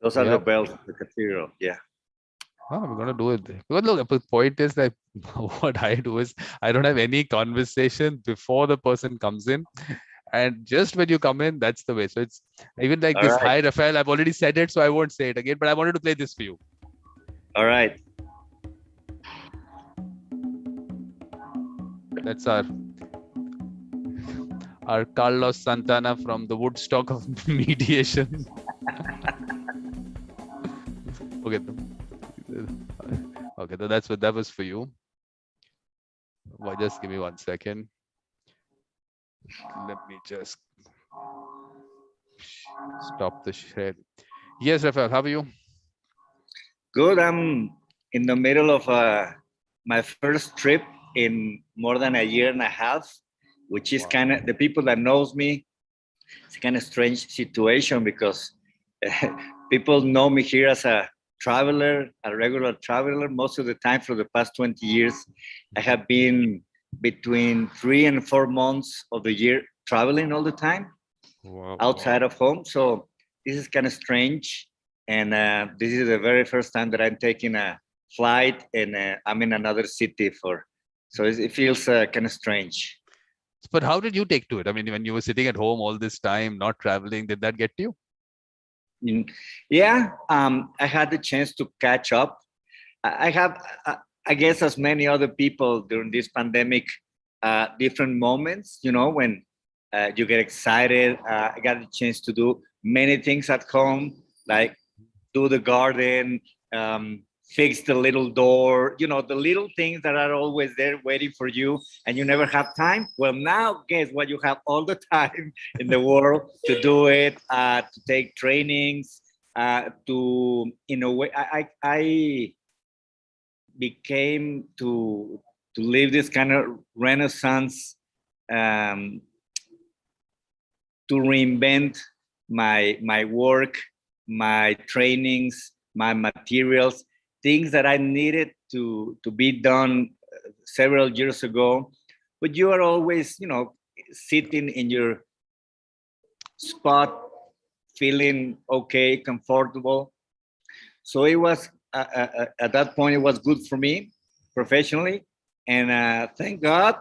Those are the bells of the cathedral. Yeah. Oh, we're gonna do it. Because look, the point is that what I do is I don't have any conversation before the person comes in. And just when you come in, that's the way. So it's even like All this. right. Hi, Rafael. I've already said it, so I won't say it again. But I wanted to play this for you. All right. That's our Carlos Santana from the Woodstock of Mediation. Okay. Okay, so that's what that was for you. Well, just give me 1 second. Let me just stop the share. Yes, Rafael, how are you? Good. I'm in the middle of my first trip in more than a year and a half, which is kind of, the people that knows me, it's a kind of strange situation because people know me here as a traveler, a regular traveler. Most of the time for the past 20 years, I have been between 3 and 4 months of the year traveling all the time outside of home. So this is kind of strange. And this is the very first time that I'm taking a flight and I'm in another city so it feels kind of strange. But how did you take to it? I mean, when you were sitting at home all this time, not traveling, did that get to you? Yeah, I had the chance to catch up. I have, I guess, as many other people during this pandemic, different moments, when you get excited. I got the chance to do many things at home, like do the garden, fix the little door, the little things that are always there waiting for you and you never have time. Well, now guess what? You have all the time in the world to do it, to take trainings, in a way, I became to live this kind of renaissance, to reinvent my work, my trainings, my materials, things that I needed to be done several years ago. But you are always, sitting in your spot, feeling okay, comfortable. So it was, at that point, it was good for me professionally. And thank God,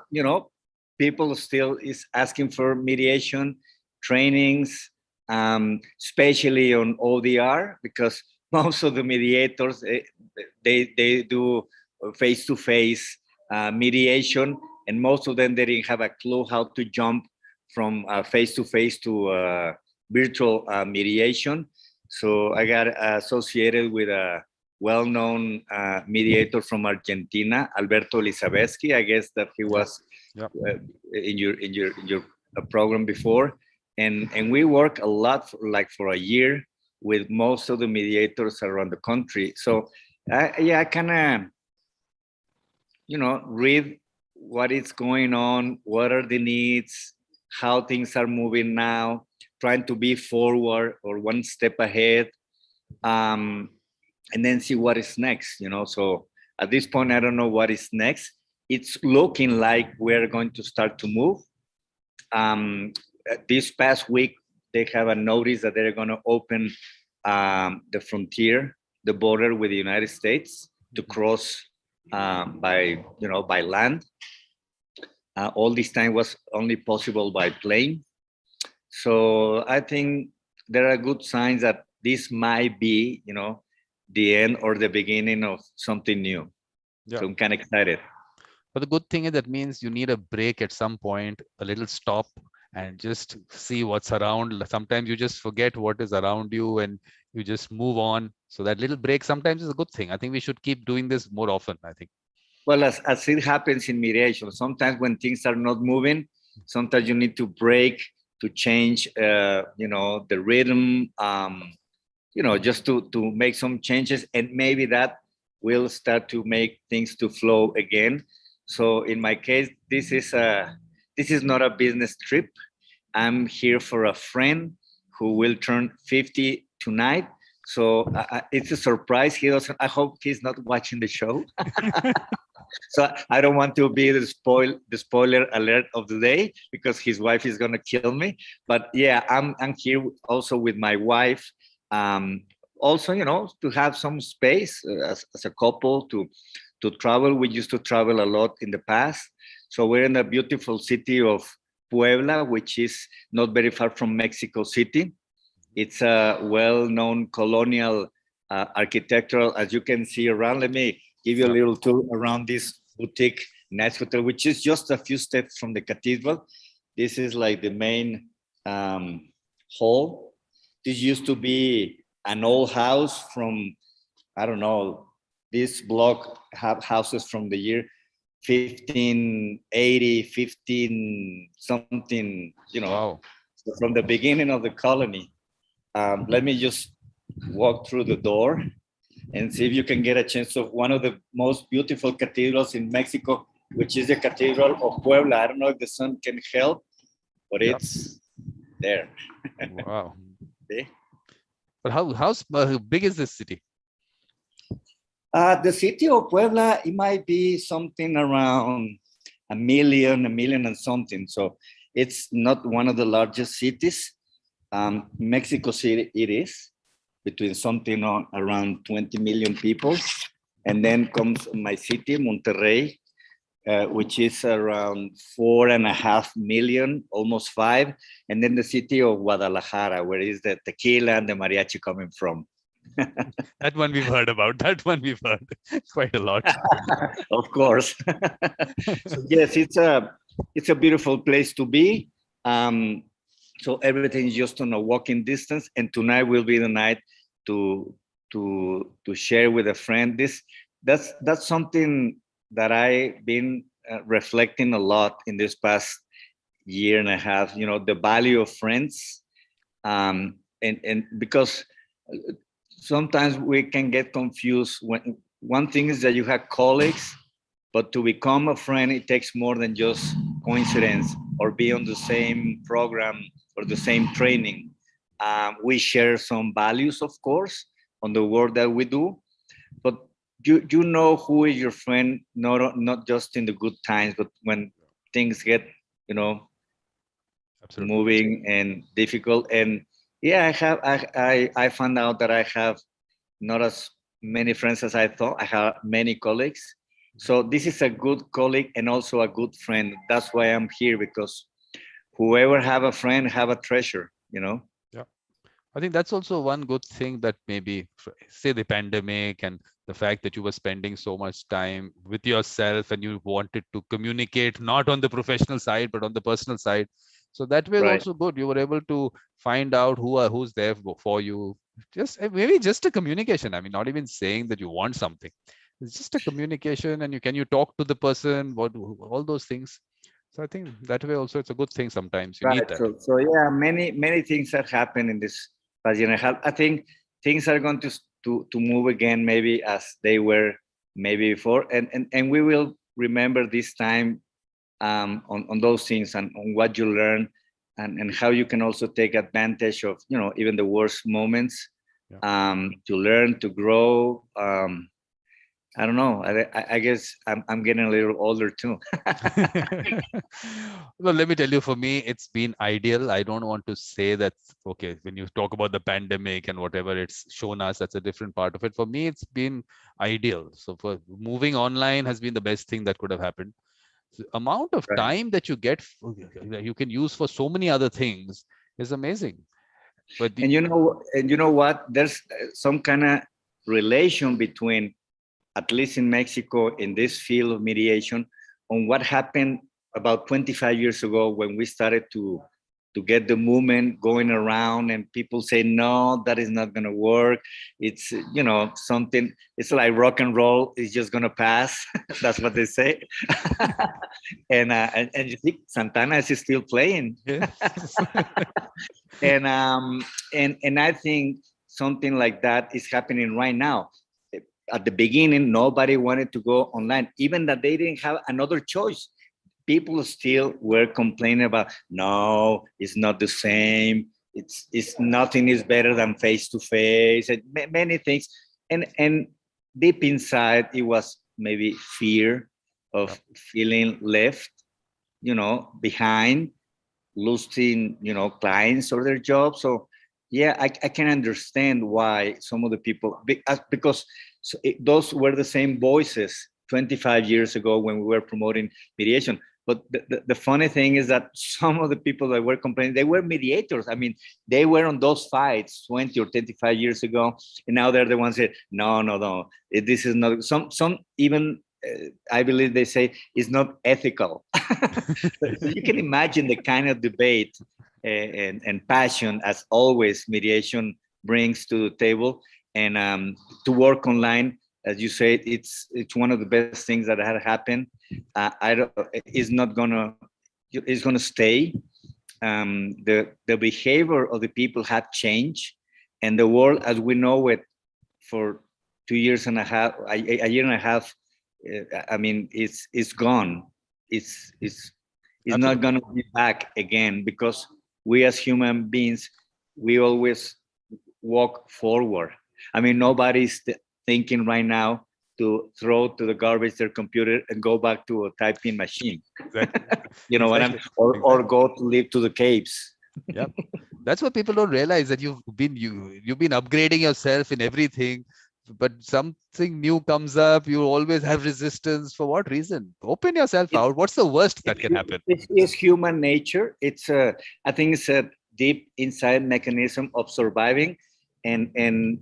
people still is asking for mediation trainings, especially on ODR, because most of the mediators, they do face-to-face mediation, and most of them, they didn't have a clue how to jump from face-to-face to virtual mediation. So I got associated with a well-known mediator from Argentina, Alberto Elizabeski. I guess that he was in your program before. And we work a lot, for a year, with most of the mediators around the country. So I kind of, read what is going on, what are the needs, how things are moving now, trying to be forward or one step ahead, and then see what is next, So at this point, I don't know what is next. It's looking like we're going to start to move. This past week, they have a notice that they're going to open the frontier, the border with the United States, to cross by land. All this time was only possible by plane. So I think there are good signs that this might be, the end or the beginning of something new. So I'm kind of excited. But the good thing is that means you need a break at some point, a little stop, and just see what's around. Sometimes you just forget what is around you and you just move on. So that little break sometimes is a good thing. I think we should keep doing this more often, I think. Well, as it happens in mediation, sometimes when things are not moving, sometimes you need to break, to change, the rhythm, just to make some changes, and maybe that will start to make things to flow again. So in my case, this is not a business trip. I'm here for a friend who will turn 50 tonight. So it's a surprise. I hope he's not watching the show. So I don't want to be the spoiler alert of the day, because his wife is gonna kill me. But yeah, I'm here also with my wife, also, to have some space as a couple to travel. We used to travel a lot in the past. So we're in the beautiful city of Puebla, which is not very far from Mexico City. It's a well-known colonial architectural, as you can see around. Let me give you a little tour around this boutique nice hotel, which is just a few steps from the cathedral. This is like the main hall. This used to be an old house from, I don't know, this block have houses from the year 1580, 15 something, Wow. from the beginning of the colony. Let me just walk through the door and see if you can get a chance of one of the most beautiful cathedrals in Mexico, which is the Cathedral of Puebla. I don't know if the sun can help, but it's there. Wow. See? But how big is this city? The city of Puebla, it might be something around a million and something. So it's not one of the largest cities. Mexico City, it is between something on around 20 million people. And then comes my city, Monterrey, which is around 4.5 million, almost 5. And then the city of Guadalajara, where is the tequila and the mariachi coming from. That one we've heard about. That one we've heard quite a lot. Of course. So yes, it's a beautiful place to be. So everything is just on a walking distance. And tonight will be the night to share with a friend. That's something that I've been reflecting a lot in this past year and a half. The value of friends, and because sometimes we can get confused. When one thing is that you have colleagues, but to become a friend, it takes more than just coincidence or be on the same program or the same training. We share some values, of course, on the work that we do, but you know who is your friend, not just in the good times, but when things get, Absolutely. moving and difficult. And yeah, I found out that I have not as many friends as I thought. I have many colleagues. So this is a good colleague and also a good friend. That's why I'm here, because whoever have a friend have a treasure, Yeah. I think that's also one good thing, that maybe say the pandemic and the fact that you were spending so much time with yourself and you wanted to communicate not on the professional side but on the personal side. So that was Right. also good. You were able to find out who's there for you. Just maybe just a communication. I mean, not even saying that you want something. It's just a communication, and you talk to the person, all those things. So I think that way also it's a good thing. Sometimes you need Right. that. So yeah, many things have happened in this past year and a half. I think things are going to move again, maybe as they were maybe before, and we will remember this time on those things and on what you learn, and how you can also take advantage of even the worst moments, to learn, to grow. I don't know. I guess I'm getting a little older too. Well, let me tell you, for me, it's been ideal. I don't want to say that, okay, when you talk about the pandemic and whatever it's shown us, that's a different part of it. For me, it's been ideal. So for moving online has been the best thing that could have happened. The amount of Right. time that you get, you can use for so many other things is amazing. But And you know what? There's some kind of relation between, at least in Mexico, in this field of mediation, on what happened about 25 years ago when we started to get the movement going around, and people say, no, that is not going to work. It's, something, it's like rock and roll is just going to pass. That's what they say. And you think Santana is still playing. And I think something like that is happening right now. At the beginning, nobody wanted to go online, even that they didn't have another choice. People still were complaining about, no, it's not the same. It's nothing is better than face to face, and many things. And deep inside, it was maybe fear of feeling left, behind, losing, clients or their jobs. So Yeah, I can understand why some of the people, because those were the same voices 25 years ago when we were promoting mediation. But the funny thing is that some of the people that were complaining, they were mediators. I mean, they were on those fights 20 or 25 years ago, and now they're the ones that no, no, no, this is not. Some even I believe they say it's not ethical. So you can imagine the kind of debate and passion, as always, mediation brings to the table. And to work online, as you said, it's one of the best things that had happened. I don't, it's gonna stay. The behavior of the people had changed, and the world as we know it for 2 years and a half, a year and a half. I mean, it's gone. It's not Absolutely. gonna be back again, because we as human beings, we always walk forward. I mean, nobody's thinking right now to throw to the garbage their computer and go back to a typing machine. Exactly. You know what I'm, Exactly. or Exactly. go to live to the caves. Yeah. That's what people don't realize, that you've been upgrading yourself in everything, but something new comes up, you always have resistance. For what reason? Open yourself It's, out. What's the worst that can happen? it's human nature. It's a, I think it's a deep inside mechanism of surviving, and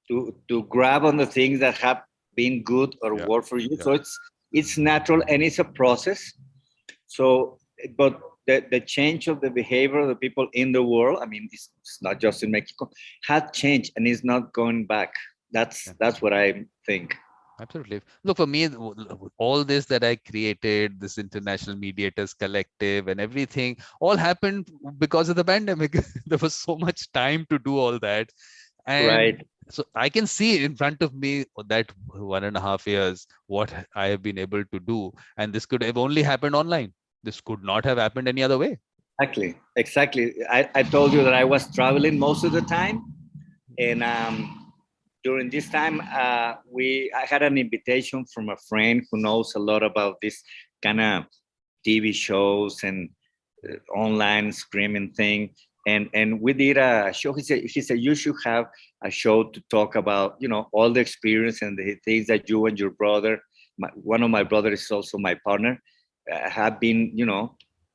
to grab on the things that have been good or Yeah. work for you. Yeah. So it's natural and it's a process. So, but the change of the behavior of the people in the world, I mean, it's not just in Mexico, had changed and is not going back. Yeah. That's what I think. Absolutely. Look, for me, all this that I created, this International Mediators Collective and everything, all happened because of the pandemic. There was so much time to do all that. And Right. so I can see in front of me that 1.5 years, what I have been able to do. And this could have only happened online. This could not have happened any other way. Exactly. I told you that I was traveling most of the time, and during this time, I had an invitation from a friend who knows a lot about this kind of TV shows and online streaming thing. And we did a show. He said you should have a show to talk about, all the experience and the things that you and your brother, one of my brothers is also my partner, have been,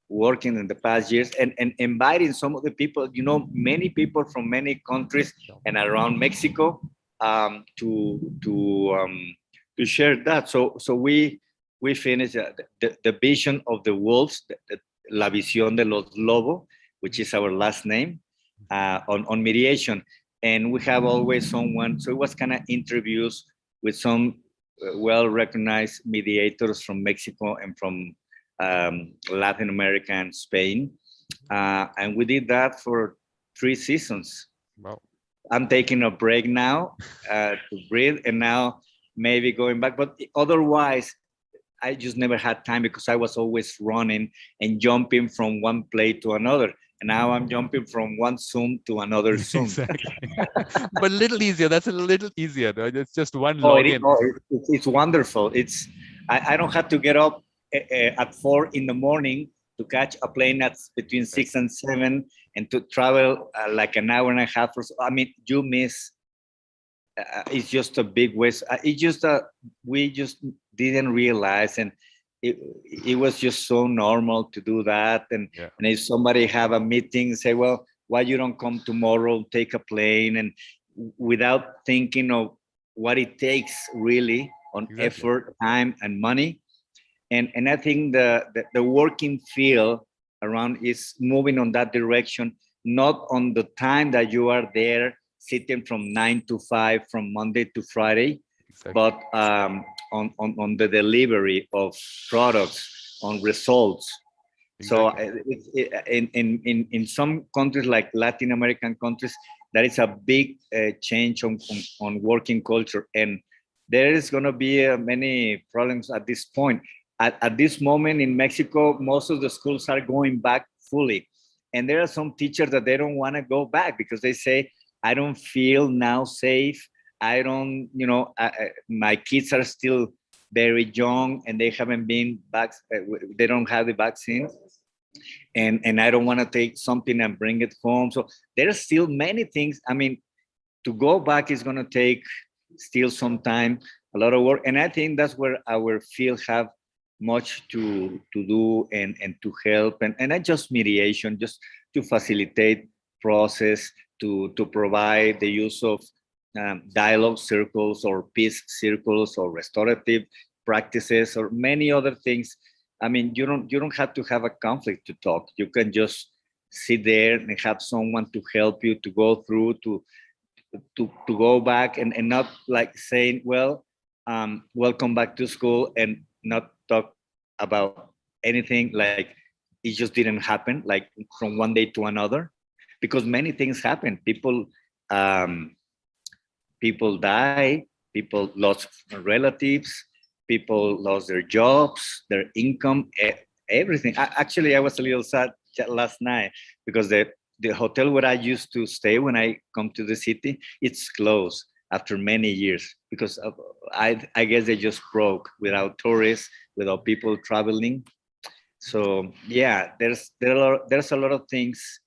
working in the past years, and inviting some of the people, many people from many countries and around Mexico, to share that. So we finished the vision of the wolves, La Visión de los Lobos, which is our last name, on mediation. And we have always someone, so it was kind of interviews with some well-recognized mediators from Mexico and from Latin America and Spain. And we did that for 3 seasons. Wow. I'm taking a break now to breathe, and now maybe going back. But otherwise, I just never had time because I was always running and jumping from one plate to another. And now I'm jumping from one Zoom to another Zoom. Exactly. But a little easier. That's a little easier. Right? It's just one Oh, login. it's wonderful. I don't have to get up at 4 in the morning to catch a plane that's between 6 and 7 and to travel like an hour and a half or so. I mean, you miss. It's just a big waste. It just we just didn't realize, and it was just so normal to do that. And if somebody have a meeting, say, well, why you don't come tomorrow? Take a plane, and without thinking of what it takes really on effort, time, and money. And I think the working field around is moving on that direction, not on the time that you are there sitting from 9 to 5 from Monday to Friday, but on the delivery of products, on results. So in some countries like Latin American countries, that is a big change on working culture, and there is going to be many problems at this point. At this moment in Mexico, most of the schools are going back fully, and there are some teachers that they don't want to go back because they say, I don't feel now safe. I don't, my kids are still very young and they haven't been they don't have the vaccine. and I don't want to take something and bring it home. So there are still many things. I mean, to go back is going to take still some time, a lot of work, and I think that's where our field have much to do and to help, and not just mediation, just to facilitate process, to provide the use of dialogue circles or peace circles or restorative practices or many other things. I mean, you don't have to have a conflict to talk. You can just sit there and have someone to help you to go through to go back and not like saying, well, welcome back to school, and not talk about anything, like it just didn't happen, like from one day to another, because many things happen. Um, people die, people lost relatives, people lost their jobs, their income, everything. Actually, I was a little sad last night because the hotel where I used to stay when I come to the city, it's closed after many years because I guess they just broke without tourists, without people traveling. So yeah, there's a lot of things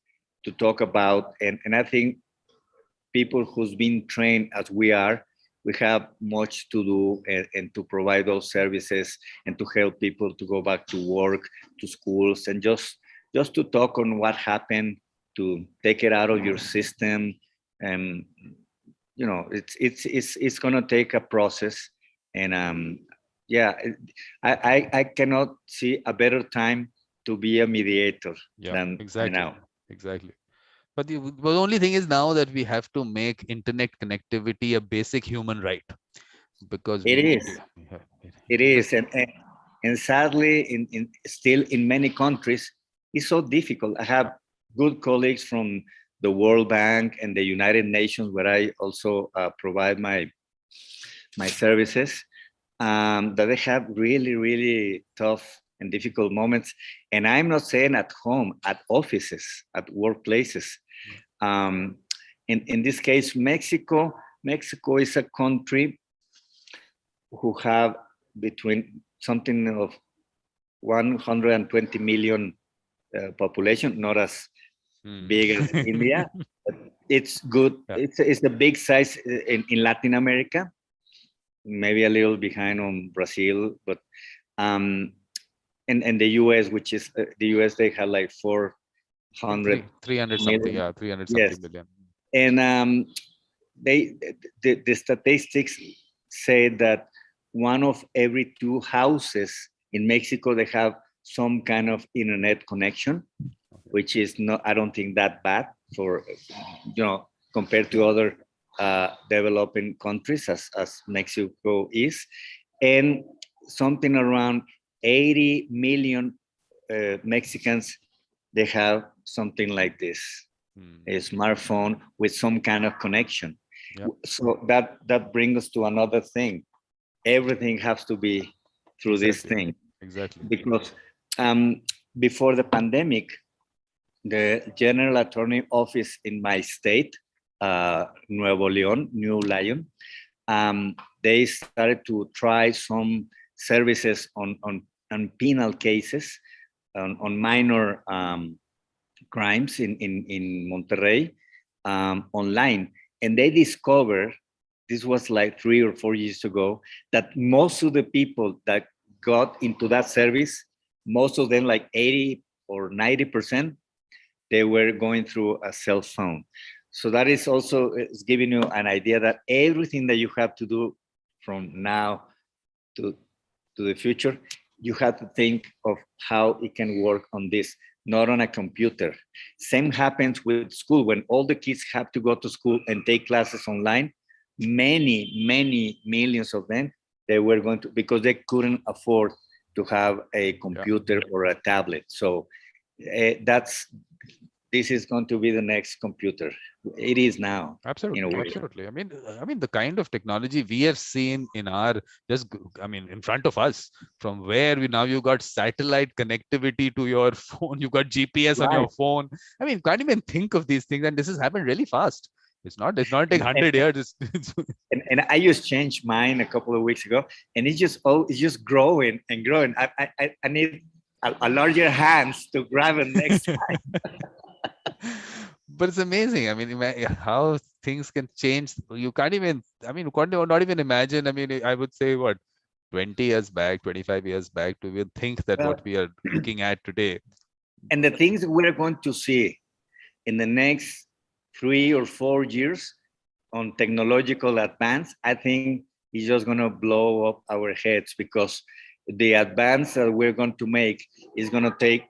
to talk about, and I think people who's been trained as we are, we have much to do and to provide those services and to help people to go back to work, to schools, and just to talk on what happened, to take it out of your system. And it's going to take a process. And yeah, I cannot see a better time to be a mediator than exactly now. exactly. But the only thing is now that we have to make internet connectivity a basic human right, because It we need is. yeah, It is, and sadly, in still in many countries, it's so difficult. I have good colleagues from the World Bank and the United Nations, where I also provide my services. That they have really, really tough and difficult moments. And I'm not saying at home, at offices, at workplaces. Um, in this case, Mexico is a country who have between something of 120 million population, not as big as India, but it's good. Yeah. It's a big size in Latin America, maybe a little behind on Brazil, but and the US, which is the US, they have like 400 300 million. something, yeah, 300 Yes. something million. And the statistics say that one of every two houses in Mexico, they have some kind of internet connection, which is not, I don't think that bad for, compared to other developing countries as Mexico is. And something around 80 million Mexicans, they have something like this, a smartphone with some kind of connection. Yep. So that brings us to another thing. Everything has to be through this thing. Exactly. Because before the pandemic, the General Attorney Office in my state, Nuevo León, New Lyon, they started to try some services on penal cases, on minor crimes in Monterrey, online. And they discovered, this was like 3 or 4 years ago, that most of the people that got into that service, most of them, like 80 or 90%, they were going through a cell phone. So that is also is giving you an idea that everything that you have to do from now to the future, you have to think of how it can work on this, not on a computer. Same happens with school. When all the kids have to go to school and take classes online, many millions of them, they were going to, because they couldn't afford to have a computer or a tablet. So this is going to be the next computer. It is now. Absolutely. I mean, the kind of technology we have seen in in front of us, from where you got satellite connectivity to your phone, you got GPS on your phone. I mean, can't even think of these things, and this has happened really fast. It's not take 100 years. And I just changed mine a couple of weeks ago, and it's just growing and growing. I need a larger hands to grab it next time. But it's amazing. I mean, how things can change. You can't even, I mean, you can't not even imagine. I mean, I would say what, 20 years back, 25 years back, to even think that Well, what we are looking at today. and the things we're going to see in the next 3 or 4 years on technological advance, I think is just going to blow up our heads, because the advance that we're going to make is going to take,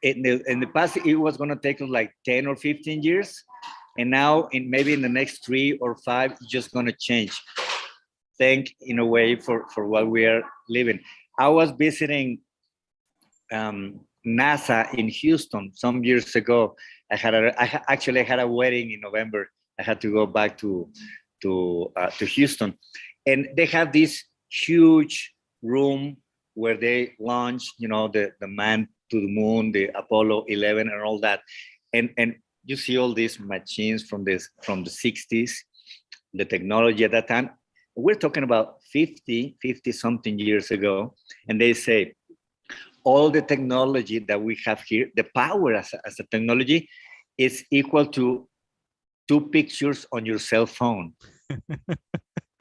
in the past, it was going to take us like 10 or 15 years. And now maybe in the next 3 or 5, it's just going to change. Thank in a way for what we are living. I was visiting NASA in Houston some years ago. I actually had a wedding in November. I had to go back to Houston, and they have this huge room where they launch, the man to the moon, the Apollo 11, and all that, and you see all these machines from the 60s, the technology at that time. We're talking about 50 something years ago, and they say all the technology that we have here, the power as a technology, is equal to 2 pictures on your cell phone.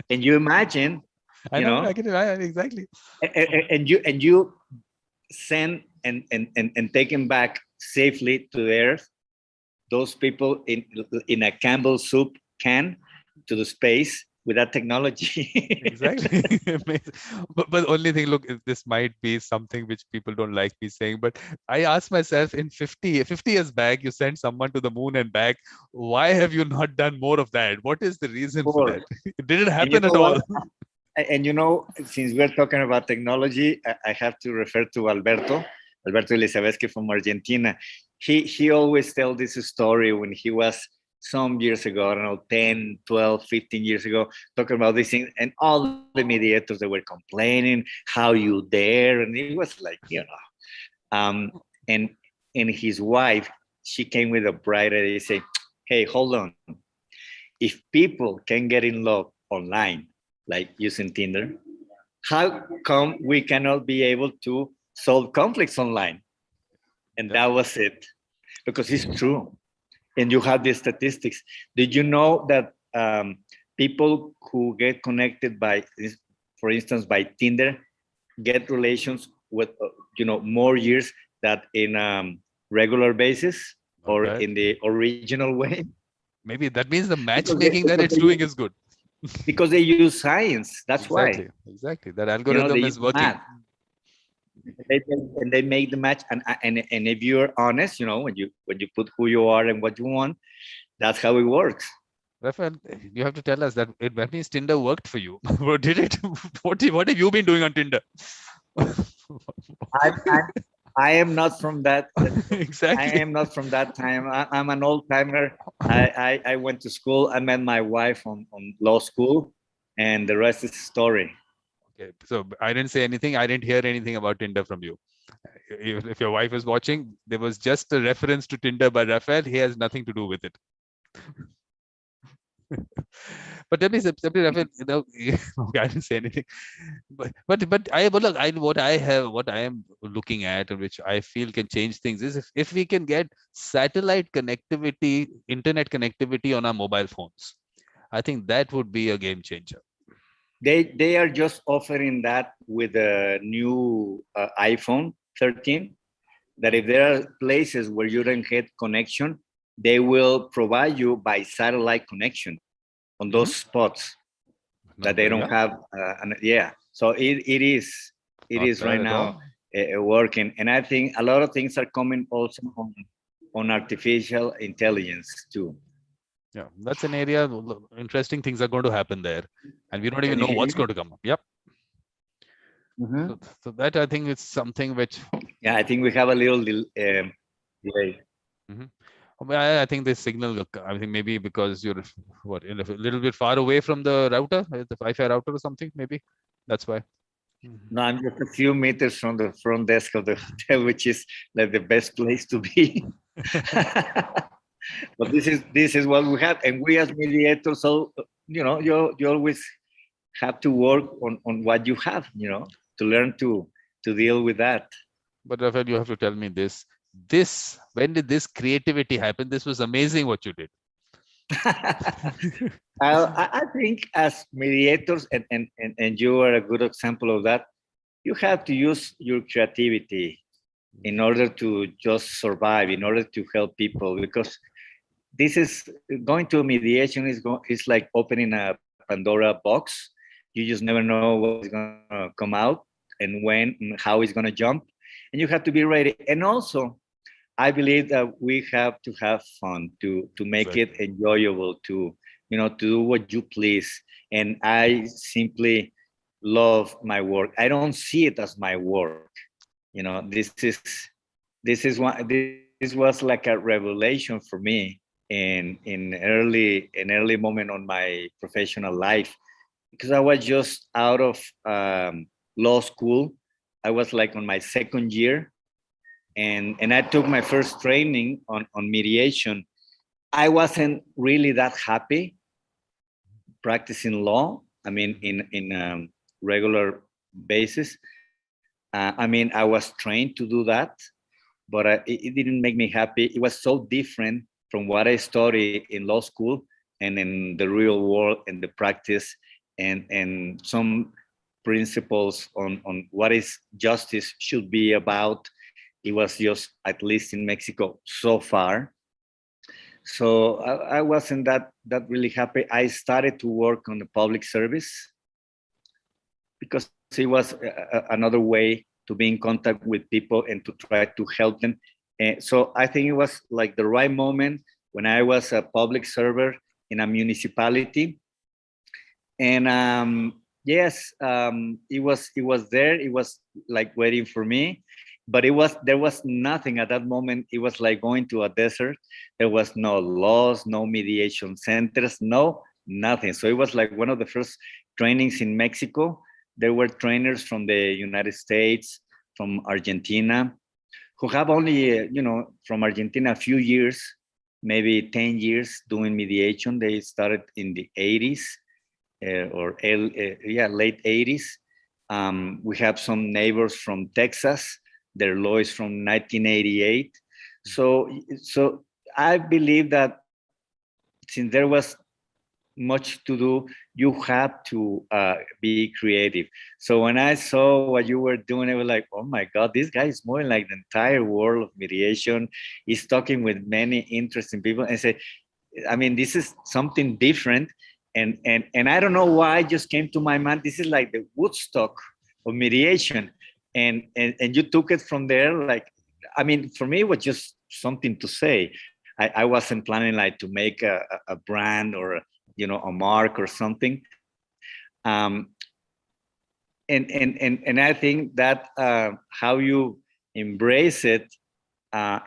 Can you imagine? I know, I can imagine, exactly. And you send and take them back safely to the Earth, those people in a Campbell soup can, to the space with that technology. Exactly. but only thing, look, this might be something which people don't like me saying, but I ask myself, in 50 years back, you sent someone to the moon and back. Why have you not done more of that? What is the reason for that? It didn't happen at all. And since we're talking about technology, I have to refer to Alberto Elizabetsky from Argentina. He always tells this story when he was some years ago, I don't know, 10, 12, 15 years ago, talking about these things, and all the mediators, they were complaining, how you dare, and it was like, and his wife, she came with a bright idea, say, hey, hold on. If people can get in love online, like using Tinder, how come we cannot be able to solve conflicts online? And that was it, because it's true. And you have the statistics. Did you know that people who get connected by, for instance, by Tinder, get relations with, more years than in regular basis or in the original way? Maybe that means the matchmaking that it's doing is good. Because they use science. That's exactly, why. Exactly. That algorithm is working. Math. They make the match, and if you're honest, when you put who you are and what you want, that's how it works. Rafael, you have to tell us that means Tinder worked for you. What did it? What have you been doing on Tinder? I am not from that. Exactly. I am not from that time. I'm an old timer. I went to school. I met my wife on law school, and the rest is story. Okay, so I didn't say anything. I didn't hear anything about Tinder from you. If your wife is watching, there was just a reference to Tinder by Rafael. He has nothing to do with it. But tell me, Rafael, okay, I didn't say anything. But what I am looking at, and which I feel can change things, is if we can get satellite connectivity, internet connectivity on our mobile phones. I think that would be a game changer. They are just offering that with the new iPhone 13, that if there are places where you don't get connection, they will provide you by satellite connection on those spots that they don't have. So it is right now working. And I think a lot of things are coming also on artificial intelligence too. Yeah, that's an area. Interesting things are going to happen there, and we don't even know what's going to come up. Yep. So that, I think, it's something which. Yeah, I think we have a little delay. I think the signal, I think maybe because you're a little bit far away from the router, the Wi-Fi router or something, maybe that's why. No, I'm just a few meters from the front desk of the hotel, which is like the best place to be. But this is what we have, and we as mediators, so you always have to work on what you have, to learn to deal with that. But Rafael, you have to tell me this. When did this creativity happen? This was amazing what you did. I think as mediators, and you are a good example of that, you have to use your creativity in order to just survive, in order to help people, because this is going to mediation is like opening a Pandora box. You just never know what's going to come out and when and how it's going to jump, and you have to be ready. And also, I believe that we have to have fun to make it enjoyable, to to do what you please. And I simply love my work. I don't see it as my work. This was like a revelation for me in early moment on my professional life, because I was just out of law school. I was like on my second year, and I took my first training on mediation. I wasn't really that happy practicing law. I mean, in regular basis. I mean, I was trained to do that, but it didn't make me happy. It was so different from what I studied in law school and in the real world and the practice, and some principles on what is justice should be about. It was just, at least in Mexico so far. So I wasn't that really happy. I started to work on the public service because it was another way to be in contact with people and to try to help them. So I think it was like the right moment when I was a public server in a municipality. And yes, it was there. It was like waiting for me, but there was nothing at that moment. It was like going to a desert. There was no laws, no mediation centers, no nothing. So it was like one of the first trainings in Mexico. There were trainers from the United States, from Argentina, who have only, from Argentina a few years, maybe 10 years doing mediation. They started in the 80s late 80s. We have some neighbors from Texas. Their law is from 1988. So I believe that since there was much to do, you have to be creative. So when I saw what you were doing, I was like, oh my God, this guy is more like the entire world of mediation. He's talking with many interesting people, and say, I mean, this is something different. And I don't know why it just came to my mind. This is like the Woodstock of mediation. And you took it from there. Like, I mean, for me, it was just something to say. I wasn't planning like to make a brand or a mark or something. And I think that how you embrace it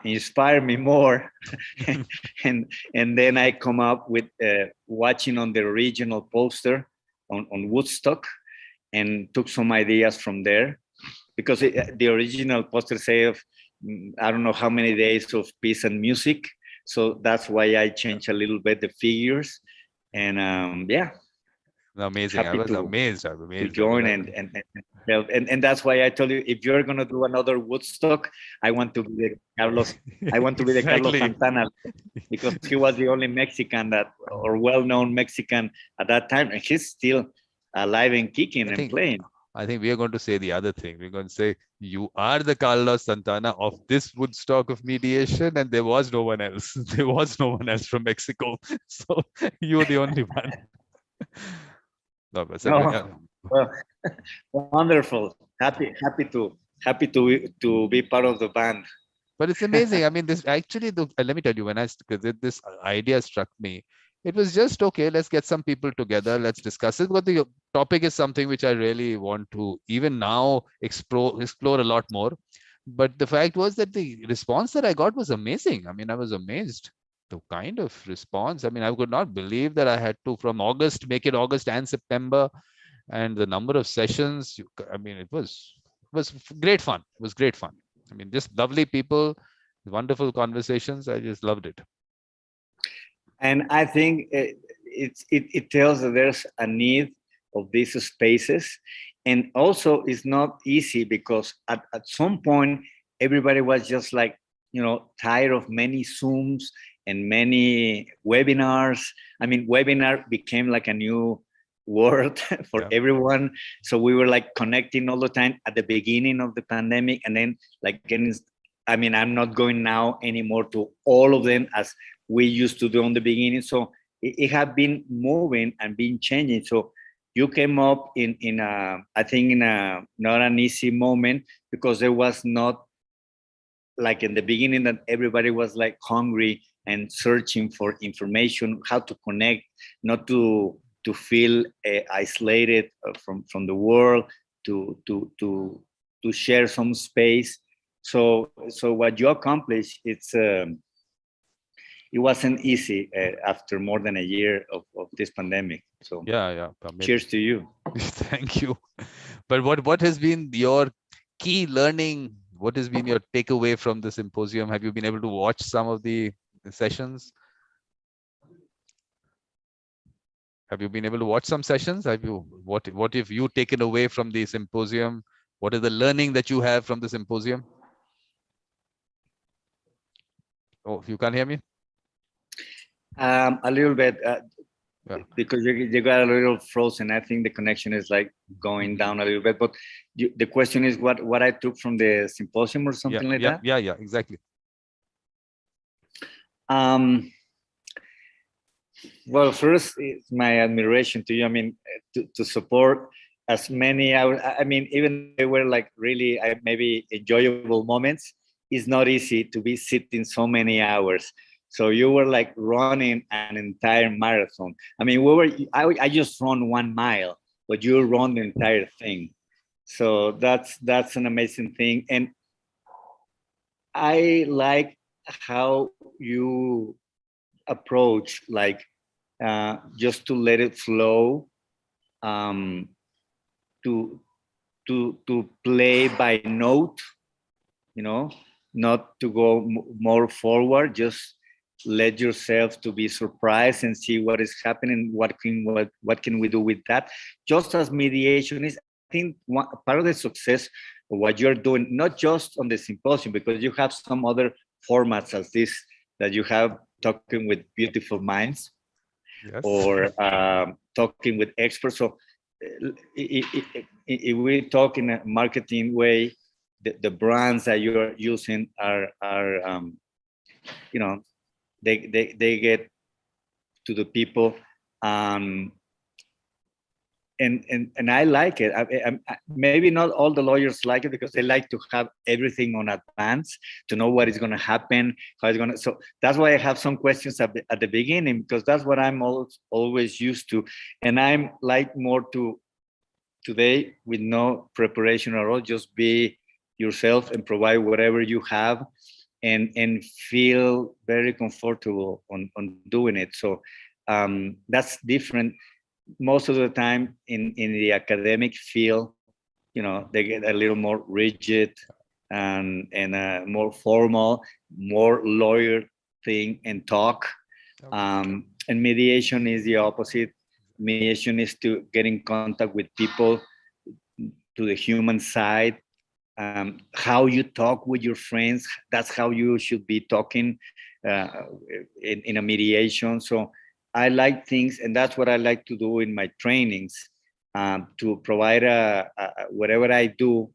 inspire me more. and then I come up with watching on the original poster on Woodstock, and took some ideas from there, because the original poster say of I don't know how many days of peace and music. So that's why I changed a little bit the figures. And Amazing. I was amazed. To join and that's why I told you, if you're gonna do another Woodstock, I want to be the Carlos. I want to be the Carlos Santana, because he was the only Mexican or well-known Mexican at that time, and he's still alive and kicking and playing. I think we are going to say the other thing. We're going to say you are the Carlos Santana of this Woodstock of mediation, and there was no one else. There was no one else from Mexico, so you're the only one. Well, wonderful. Happy to be part of the band. But it's amazing. I mean, this actually, let me tell you, when this idea struck me, it was just, okay, let's get some people together, let's discuss it. But the topic is something which I really want to even now explore a lot more. But the fact was that the response that I got was amazing. I mean, I was amazed. The kind of response. I mean, I could not believe that I had to, from August, make it August and September, and the number of sessions. I mean, it was great fun. It was great fun. I mean, just lovely people, wonderful conversations. I just loved it. And I think it tells that there's a need of these spaces, and also it's not easy, because at some point everybody was just like, tired of many Zooms and many webinars. I mean, webinar became like a new word for everyone. So we were like connecting all the time at the beginning of the pandemic, and then like getting, I mean, I'm not going now anymore to all of them as we used to do on the beginning. So it had been moving and been changing. So you came up in a, I think in a not an easy moment, because there was not like in the beginning that everybody was like hungry and searching for information, how to connect, not to feel isolated from the world, to share some space. So what you accomplished, it wasn't easy after more than a year of this pandemic. So cheers to you. Thank you. But what has been your key learning? What has been your takeaway from the symposium? Have you been able to watch some of the sessions? Have you been able to watch some sessions? Have you, what have you taken away from the symposium? What is the learning that you have from the symposium? Oh, you can't hear me? A little bit, because you got a little frozen. I think the connection is like going down a little bit. But the question is what I took from the symposium or something like that? Yeah, exactly. Well, first, it's my admiration to you. I mean, to support as many hours. I mean, even they were like really maybe enjoyable moments. It's not easy to be sitting so many hours. So you were like running an entire marathon. I mean, I just run 1 mile, but you run the entire thing. So that's an amazing thing. And I like how you approach, like just to let it flow, to play by note, not to go more forward, just let yourself to be surprised and see what is happening, what can we do with that. Just as mediation is, I think, part of the success of what you're doing, not just on the symposium, because you have some other formats as this that you have, talking with beautiful minds, or talking with experts. So if we talk in a marketing way, the brands that you're using are they get to the people, and I like it. Maybe not all the lawyers like it, because they like to have everything on advance, to know what is going to happen, how it's going to. So that's why I have some questions at the beginning, because that's what I'm always used to, and I'm like more to today with no preparation at all. Just be yourself and provide whatever you have, and feel very comfortable on doing it. So that's different. Most of the time in the academic field, they get a little more rigid and more formal, more lawyer thing and talk. And mediation is the opposite. Mediation is to get in contact with people, to the human side. How you talk with your friends, that's how you should be talking in a mediation. So I like things, and that's what I like to do in my trainings, to provide whatever I do,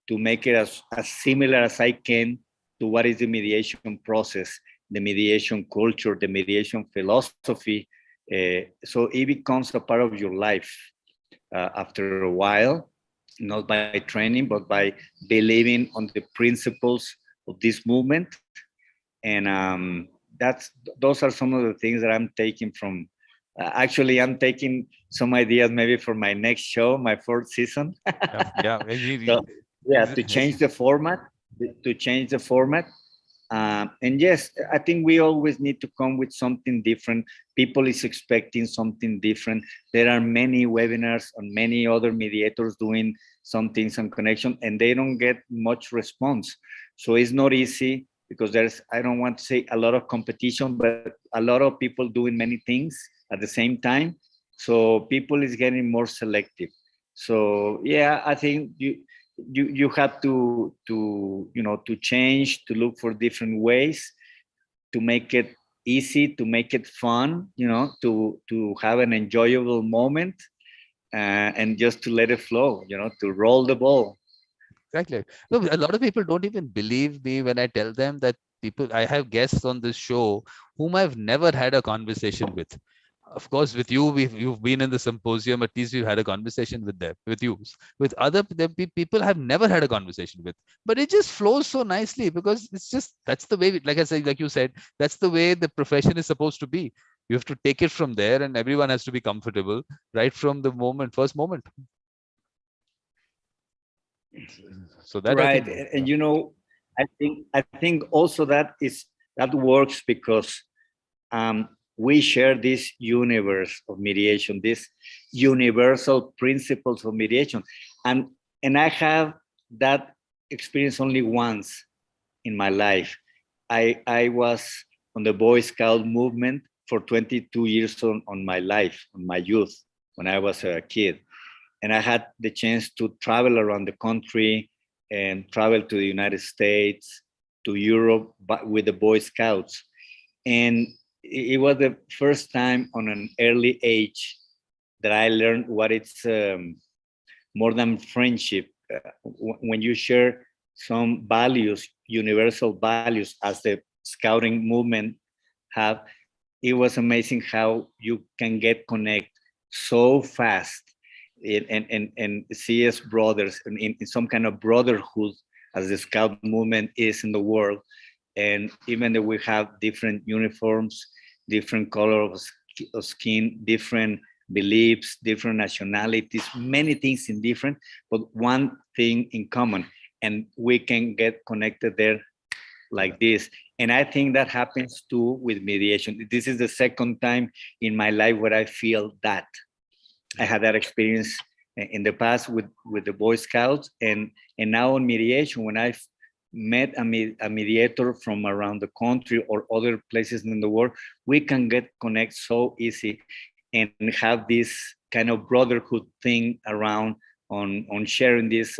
to make it as similar as I can to what is the mediation process, the mediation culture, the mediation philosophy. So it becomes a part of your life after a while, not by training, but by believing on the principles of this movement. And those are some of the things that I'm taking from. Actually, I'm taking some ideas maybe for my next show, my 4th season. To change the format, and yes, I think we always need to come with something different. People is expecting something different. There are many webinars and many other mediators doing some things on connection, and they don't get much response. So it's not easy, because there's, I don't want to say a lot of competition, but a lot of people doing many things at the same time. So people is getting more selective. So yeah, I think you have to change, to look for different ways to make it easy, to make it fun, to have an enjoyable moment, and just to let it flow, to roll the ball. Exactly. No, a lot of people don't even believe me when I tell them that I have guests on this show whom I've never had a conversation with. Of course, with you, you've been in the symposium. At least you've had a conversation with them, with you. With other people, I've never had a conversation with. But it just flows so nicely because it's just that's the way. Like I said, like you said, that's the way the profession is supposed to be. You have to take it from there, and everyone has to be comfortable right from the first moment. So that I Right. think. And I think also that works because we share this universe of mediation, these universal principles of mediation. And I have that experience only once in my life. I was on the Boy Scout movement for 22 years on my life, on my youth, when I was a kid. And I had the chance to travel around the country and travel to the United States, to Europe, but with the Boy Scouts. And it was the first time on an early age that I learned what it's more than friendship. When you share some values, universal values, as the scouting movement have, it was amazing how you can get connect so fast and see as brothers in some kind of brotherhood as the scout movement is in the world. And even though we have different uniforms, different color of skin, different beliefs, different nationalities, many things in different, but one thing in common, and we can get connected there like this. And I think that happens too with mediation. This is the second time in my life where I feel that. I had that experience in the past with the Boy Scouts, and now on mediation, when I've met a mediator from around the country or other places in the world, we can get connect so easy and have this kind of brotherhood thing around on sharing these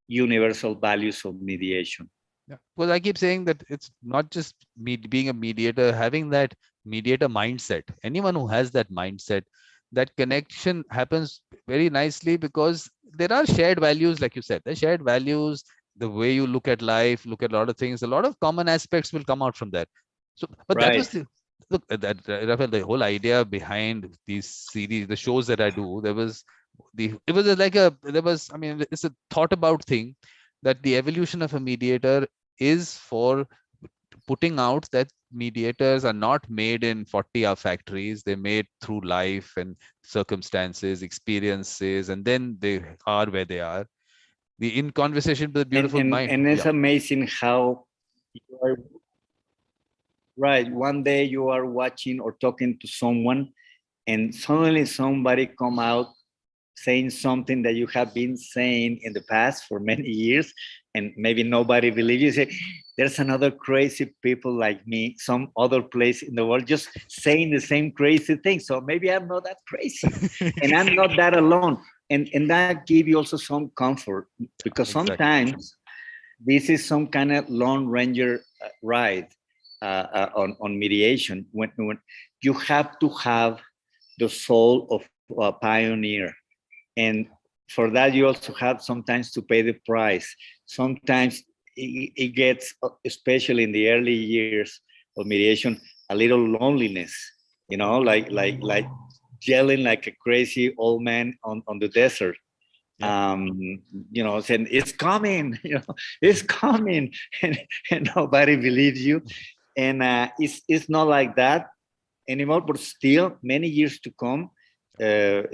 universal values of mediation. Yeah. Well, I keep saying that it's not just being a mediator, having that mediator mindset. Anyone who has that mindset, that connection happens very nicely because there are shared values, like you said, the shared values, the way you look at life, look at a lot of things, a lot of common aspects will come out from that. So, but that was Right. look, Rafael, the whole idea behind these series, the shows that I do, there was I mean, it's a thought about thing that the evolution of a mediator is for putting out that mediators are not made in 40-hour factories. They're made through life and circumstances, experiences, and then they are where they are. The in conversation with a and beautiful and, mind. and it's Yeah. amazing how you are right. One day you are watching or talking to someone, and suddenly somebody come out saying something that you have been saying in the past for many years, and maybe nobody believes you. Say, there's another crazy people like me, some other place in the world, just saying the same crazy thing. So maybe I'm not that crazy, and I'm not that alone. And that give you also some comfort, because Exactly. sometimes this is some kind of lone ranger ride on mediation. When you have to have the soul of a pioneer, and for that you also have sometimes to pay the price. Sometimes it gets, especially in the early years of mediation, a little loneliness, like yelling like a crazy old man on the desert. Yeah. Saying it's coming, it's coming, and nobody believes you. And it's not like that anymore, but still many years to come,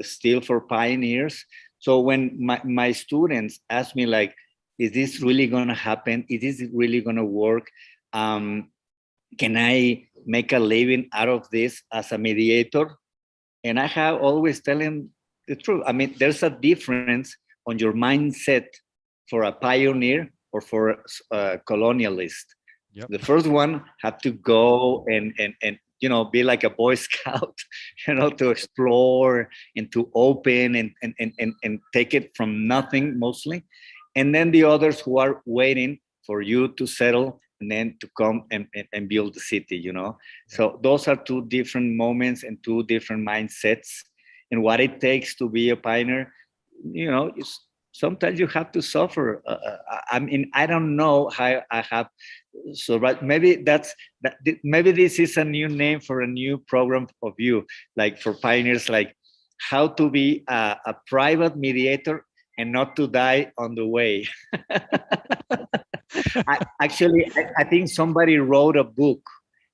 still for pioneers. So when my students ask me, like, is this really going to happen? Is this really going to work? Can I make a living out of this as a mediator? And I have always tell them the truth. I mean, there's a difference on your mindset for a pioneer or for a colonialist. Yep. The first one had to go and be like a Boy Scout, to explore and to open and take it from nothing mostly. and then the others who are waiting for you to settle and then to come and build the city, you know. So those are two different moments and two different mindsets, and what it takes to be a pioneer, you know, is sometimes you have to suffer. I mean, I don't know how I have. So, but maybe maybe this is a new name for a new program of you, like for pioneers, like how to be a private mediator and not to die on the way. I think somebody wrote a book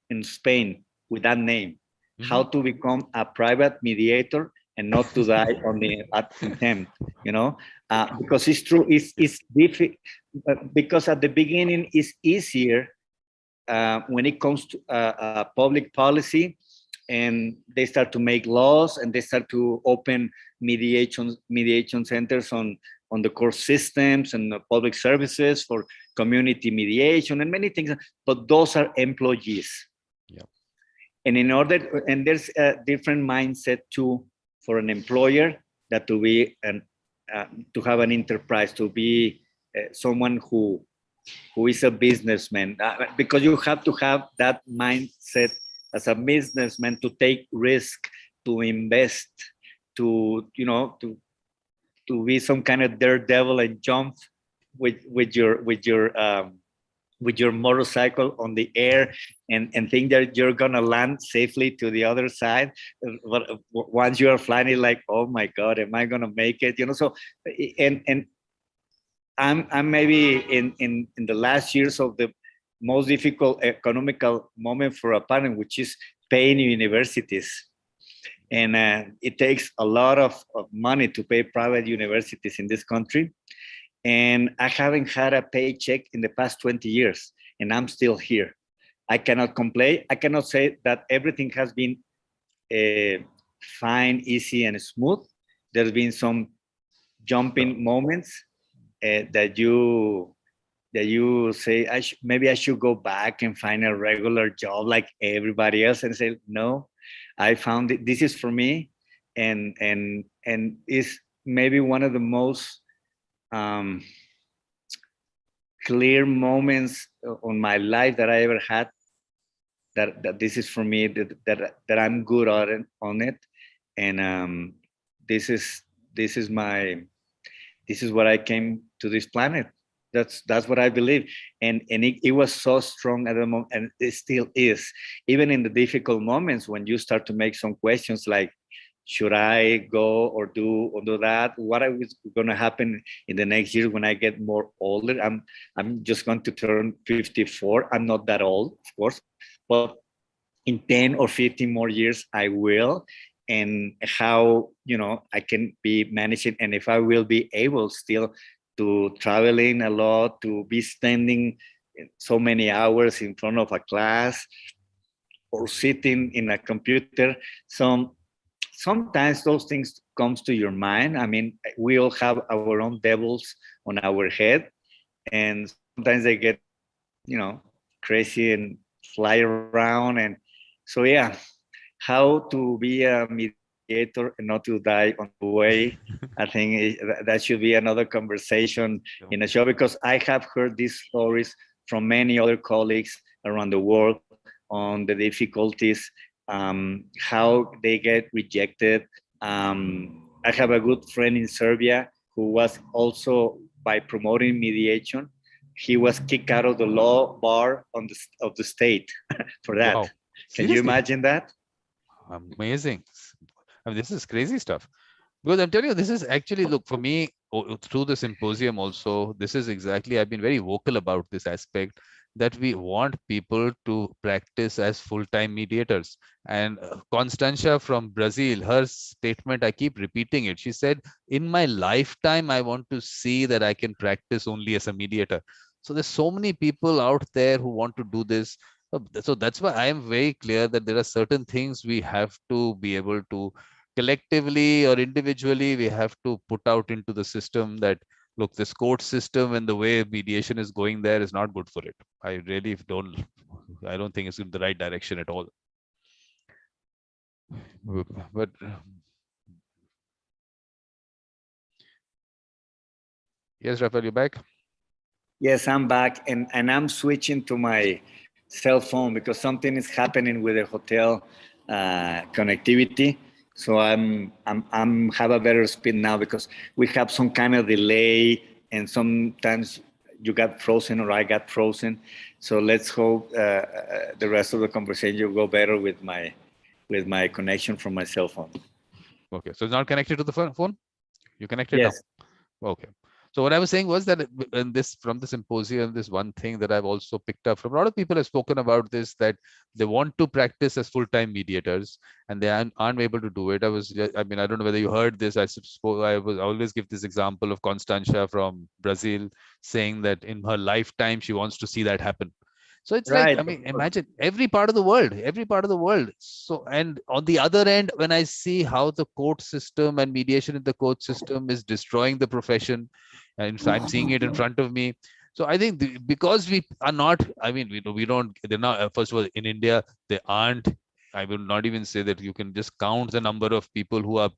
in Spain with that name, how to become a private mediator and not to die on the attempt, you know, because it's true, it's difficult, because at the beginning it's easier when it comes to public policy, and they start to make laws and they start to open mediation centers on the core systems and the public services for community mediation and many things, but those are employees. Yeah. And there's a different mindset too for an employer, that to be to have an enterprise, to be someone who is a businessman, because you have to have that mindset as a businessman, to take risk, to invest, to, you know, to be some kind of daredevil and jump with your motorcycle on the air and think that you're gonna land safely to the other side. But once you are flying, it's like, oh my God, am I gonna make it? You know, so and I'm maybe in the last years of the most difficult economical moment for a parent, which is paying universities. And it takes a lot of money to pay private universities in this country. And I haven't had a paycheck in the past 20 years, and I'm still here. I cannot complain. I cannot say that everything has been fine, easy, and smooth. There's been some jumping moments that you say, maybe I should go back and find a regular job like everybody else, and say, no, I found it. This is for me, and is maybe one of the most clear moments on my life that I ever had. That this is for me. That I'm good on it, and this is what I came to this planet. That's what I believe, and it was so strong at the moment, and it still is, even in the difficult moments when you start to make some questions like, should I go or do that? What is going to happen in the next year when I get more older? I'm just going to turn 54. I'm not that old, of course, but in 10 or 15 more years, I will. And how, you know, I can be managing, and if I will be able still to traveling a lot, to be spending so many hours in front of a class or sitting in a computer. So sometimes those things comes to your mind. I mean, we all have our own devils on our head, and sometimes they get, you know, crazy and fly around. And so, yeah, how to be a mediator and not to die on the way. I think that should be another conversation in a show, because I have heard these stories from many other colleagues around the world on the difficulties, how they get rejected. I have a good friend in Serbia who was also, by promoting mediation, he was kicked out of the law bar of the state for that. Wow. Can you imagine that? Amazing. I mean, this is crazy stuff. Because I'm telling you, this is actually, look, for me, through the symposium also, this is exactly, I've been very vocal about this aspect, that we want people to practice as full-time mediators. And Constantia from Brazil, her statement, I keep repeating it. She said, in my lifetime, I want to see that I can practice only as a mediator. So there's so many people out there who want to do this. So that's why I am very clear that there are certain things we have to be able to collectively or individually, we have to put out into the system that, look, this court system and the way mediation is going there is not good for it. I really don't think it's in the right direction at all. But Yes, Rafael, you back? Yes, I'm back, and I'm switching to my cell phone because something is happening with the hotel connectivity. So I'm have a better speed now because we have some kind of delay, and sometimes you got frozen or I got frozen. So let's hope the rest of the conversation will go better with my connection from my cell phone. Okay, so it's not connected to the phone? You connected Yes. now? Okay. So what I was saying was that in this, from the symposium, this one thing that I've also picked up from a lot of people have spoken about this, that they want to practice as full-time mediators and they aren't able to do it. I mean, I don't know whether you heard this. I always give this example of Constantia from Brazil saying that in her lifetime, she wants to see that happen. So it's like, Right. I mean, imagine every part of the world. So, and on the other end, when I see how the court system and mediation in the court system is destroying the profession, and so I'm seeing it in front of me. So I think because we are not, I mean, we don't, they're not, first of all, in India, they aren't, I will not even say that you can just count the number of people who are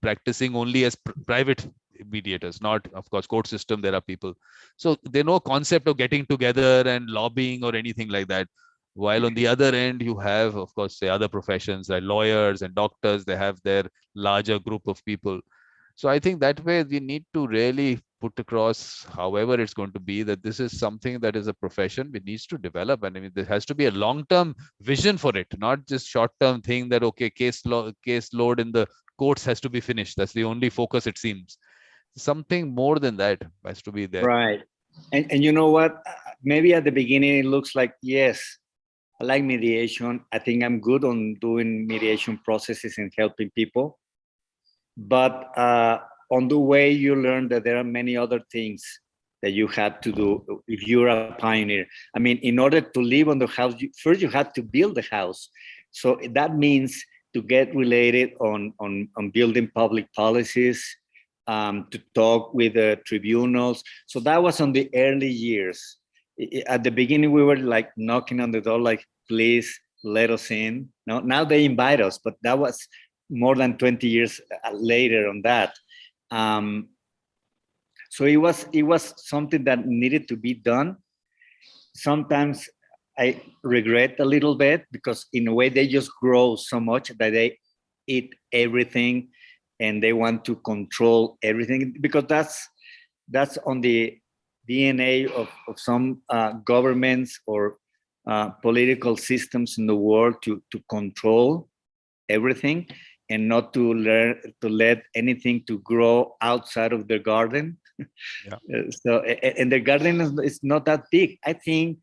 practicing only as private mediators, not, of course, court system, there are people. So there's no concept of getting together and lobbying or anything like that. While on the other end, you have, of course, say other professions like lawyers and doctors, they have their larger group of people. So I think that way we need to really put across, however it's going to be, that this is something that is a profession which needs to develop. And I mean, there has to be a long-term vision for it, not just short-term thing that, okay, case load in the courts has to be finished. That's the only focus, it seems. Something more than that has to be there. Right. And you know what? Maybe at the beginning it looks like, yes, I like mediation. I think I'm good on doing mediation processes and helping people. But on the way, you learn that there are many other things that you have to do if you're a pioneer. I mean, in order to live on the house, first you have to build the house. So that means to get related on building public policies, to talk with the tribunals. So that was on the early years. At the beginning, we were like knocking on the door, like, please let us in. Now they invite us, but that was more than 20 years later on that. So it was something that needed to be done. Sometimes I regret a little bit because in a way they just grow so much that they eat everything and they want to control everything, because that's on the DNA of some governments or political systems in the world, to control everything and not to let anything to grow outside of the garden. Yeah. So, and the garden is not that big. I think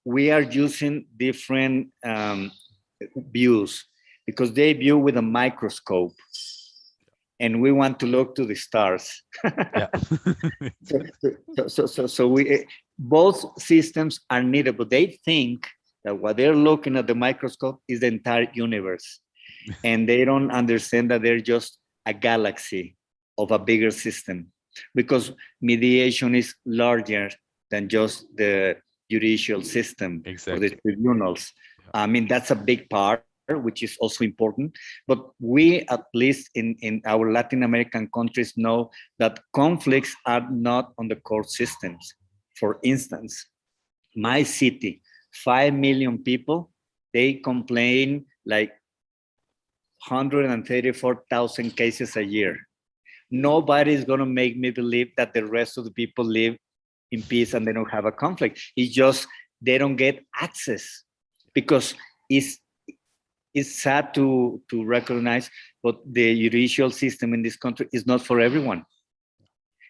we are using different views, because they view with a microscope and we want to look to the stars. Yeah. So we, both systems are needed, but they think that what they're looking at the microscope is the entire universe. And they don't understand that they're just a galaxy of a bigger system, because mediation is larger than just the judicial system. Exactly. Or the tribunals. Yeah. I mean, that's a big part, which is also important. But we, at least in our Latin American countries, know that conflicts are not on the court systems. For instance, my city, 5 million people, they complain like 134,000 cases a year. Nobody is going to make me believe that the rest of the people live in peace and they don't have a conflict. It's just they don't get access, because it's sad to recognize, but the judicial system in this country is not for everyone,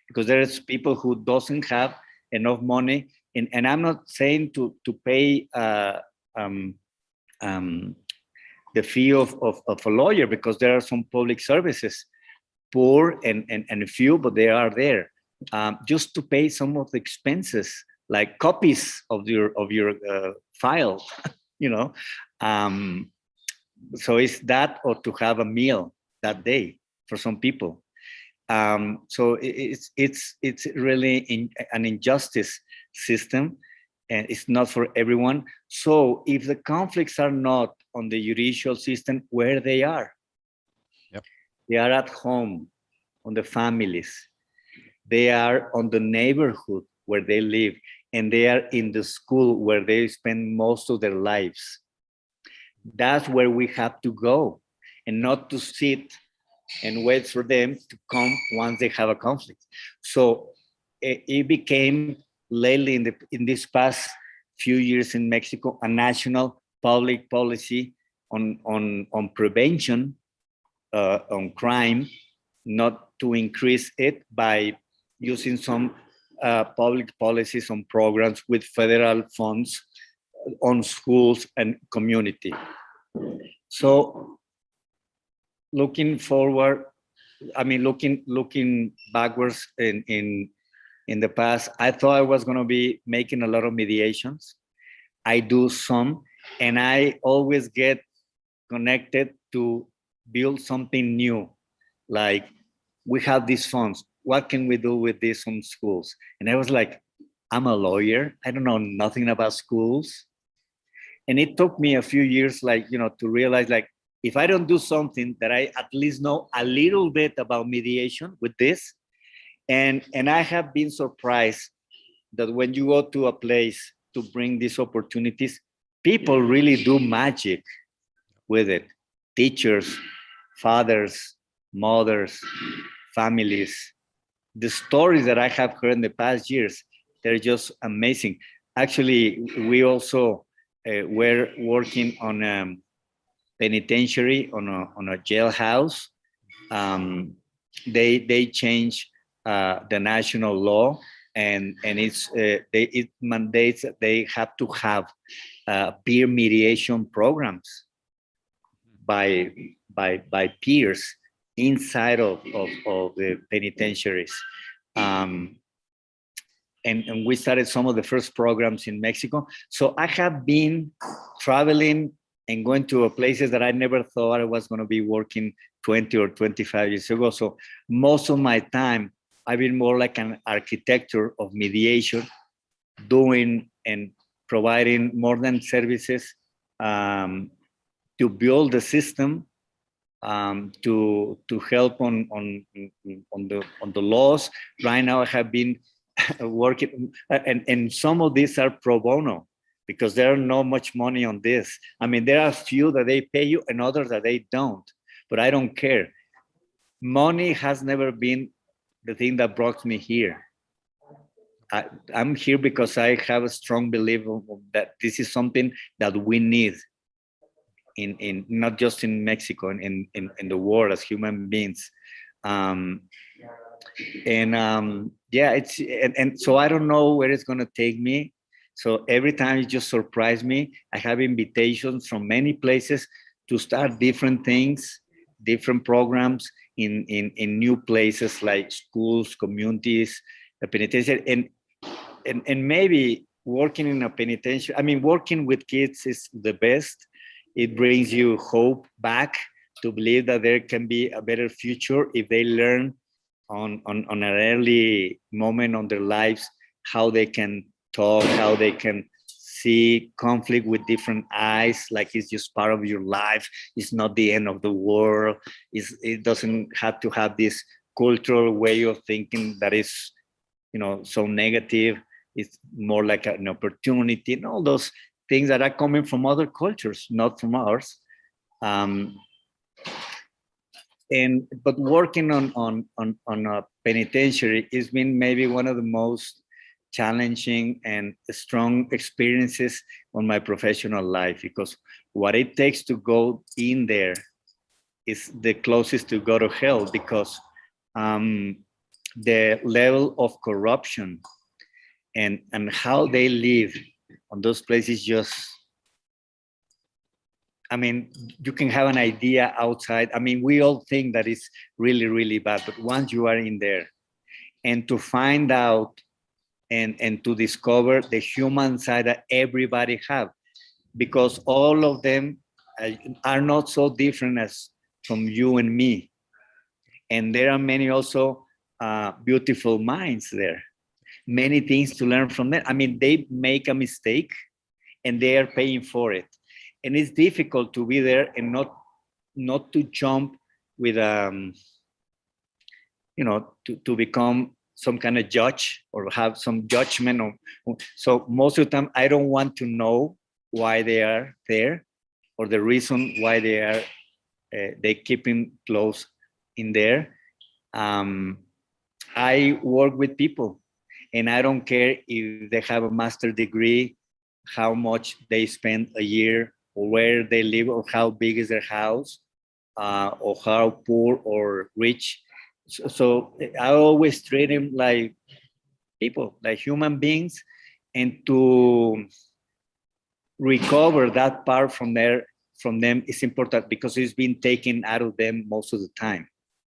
because there's people who doesn't have enough money. And I'm not saying to pay the fee of a lawyer, because there are some public services, poor and few, but they are there, just to pay some of the expenses, like copies of your file, you know. So it's that, or to have a meal that day for some people. So it's really an injustice system, and it's not for everyone. So if the conflicts are not on the judicial system, where they are, Yep. they are at home, on the families. They are on the neighborhood where they live, and they are in the school where they spend most of their lives. That's where we have to go, and not to sit and wait for them to come once they have a conflict. So it became lately in this past few years in Mexico a national public policy on prevention on crime, not to increase it by using some public policies on programs with federal funds on schools and community. So looking forward, I mean, looking backwards in the past, I thought I was going to be making a lot of mediations. I do some, and I always get connected to build something new. Like, we have these funds. What can we do with this on schools? And I was like, I'm a lawyer. I don't know nothing about schools. And it took me a few years, like, to realize, like, if I don't do something that I at least know a little bit about mediation with this, and I have been surprised that when you go to a place to bring these opportunities, people really do magic with it. Teachers, fathers, mothers, families. The stories that I have heard in the past years, they're just amazing. Actually, we also were working on a penitentiary, on a jailhouse. They changed the national law, and it mandates that they have to have peer mediation programs by peers inside of the penitentiaries. And we started some of the first programs in Mexico. So I have been traveling and going to places that I never thought I was going to be working 20 or 25 years ago. So most of my time, I've been more like an architecture of mediation, doing and providing more than services, to build the system, to help on the laws. Right now, I have been working, and some of these are pro bono, because there are not much money on this. I mean, there are a few that they pay you and others that they don't, but I don't care. Money has never been the thing that brought me here. I'm here because I have a strong belief that this is something that we need in not just in Mexico, in the world as human beings. Yeah, and so I don't know where it's going to take me. So every time it just surprised me. I have invitations from many places to start different things, different programs in new places like schools, communities, a penitentiary, and maybe working in a penitentiary. I mean, working with kids is the best. It brings you hope back to believe that there can be a better future if they learn on an early moment on their lives how they can talk, how they can see conflict with different eyes, like it's just part of your life. It's not the end of the world. It doesn't have to have this cultural way of thinking that is, so negative. It's more like an opportunity, and all those things that are coming from other cultures, not from ours. But working on a penitentiary has been maybe one of the most challenging and strong experiences on my professional life, because what it takes to go in there is the closest to go to hell, because the level of corruption and how they live on those places, just, I mean, you can have an idea outside. I mean, we all think that it's really, really bad, but once you are in there, and to find out and to discover the human side that everybody have, because all of them are not so different as from you and me. And there are many also beautiful minds there, many things to learn from them. I mean, they make a mistake and they are paying for it. And it's difficult to be there and not to jump with, to become some kind of judge or have some judgment on. So most of the time, I don't want to know why they are there or the reason why they are they keeping clothes in there. I work with people, and I don't care if they have a master's degree, how much they spend a year, or where they live, or how big is their house, or how poor or rich. So I always treat them like people, like human beings, and to recover that part from them is important because it's been taken out of them most of the time.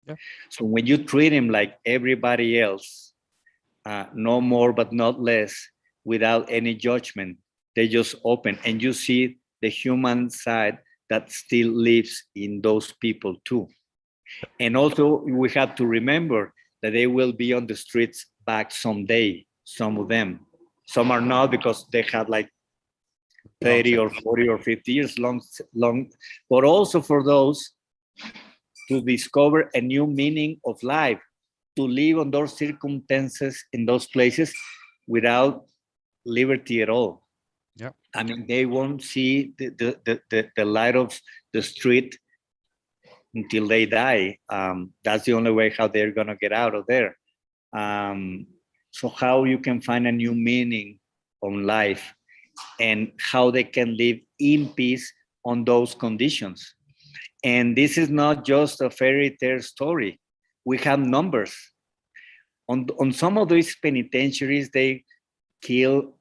Yeah. So when you treat them like everybody else, no more but not less, without any judgment, they just open, and you see the human side that still lives in those people too. And also we have to remember that they will be on the streets back someday, some of them. Some are not because they had like 30 or 40 or 50 years long, but also for those to discover a new meaning of life, to live on those circumstances in those places without liberty at all. Yeah. I mean, they won't see the light of the street until they die. That's the only way how they're gonna get out of there. So how you can find a new meaning on life and how they can live in peace on those conditions. And this is not just a fairy tale story. We have numbers. On some of these penitentiaries, they kill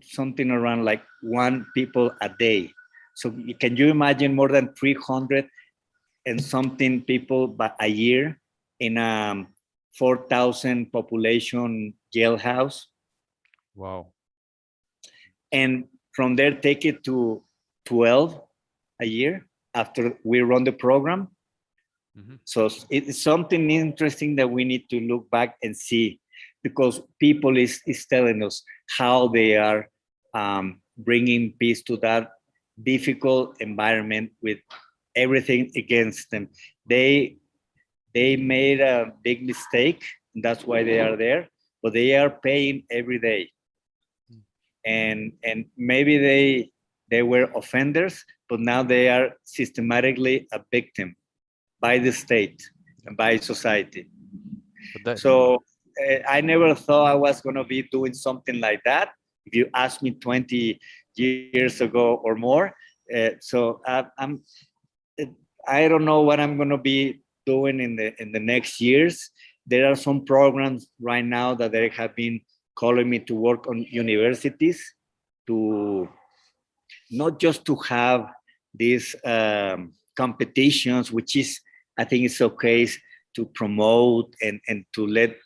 something around like 1 people a day. So can you imagine more than 300 and something people a year in a 4,000 population jailhouse? Wow. And from there, take it to 12 a year after we run the program. Mm-hmm. So it's something interesting that we need to look back and see, because people is telling us how they are bringing peace to that difficult environment with everything against them. They made a big mistake, and that's why they are there, but they are paying every day. And maybe they were offenders, but now they are systematically a victim by the state and by society. So I never thought I was going to be doing something like that. If you asked me 20 years ago or more, so I don't know what I'm going to be doing in the next years. There are some programs right now that they have been calling me to work on universities, to not just to have these competitions, which is, I think it's okay to promote and to let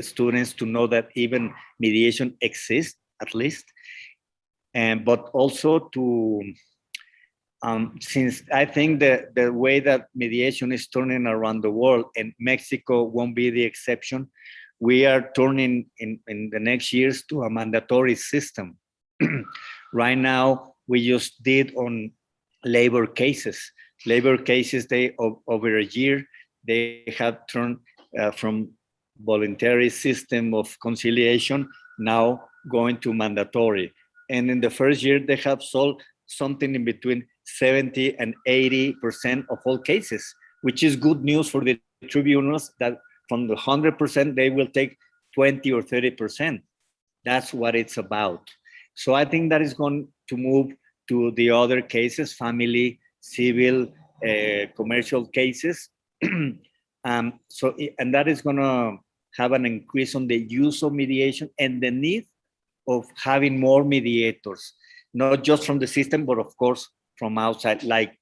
students to know that even mediation exists, at least. But also to, since I think the way that mediation is turning around the world, and Mexico won't be the exception, we are turning in the next years to a mandatory system. Right now, we just did on labor cases. Labor cases, they over a year, they have turned from voluntary system of conciliation now going to mandatory. And in the first year, they have solved something in between 70 and 80% of all cases, which is good news for the tribunals, that from the 100%, they will take 20 or 30%. That's what it's about. So I think that is going to move to the other cases, family, civil, commercial cases. And that is going to have an increase on the use of mediation and the need of having more mediators, not just from the system, but of course from outside, like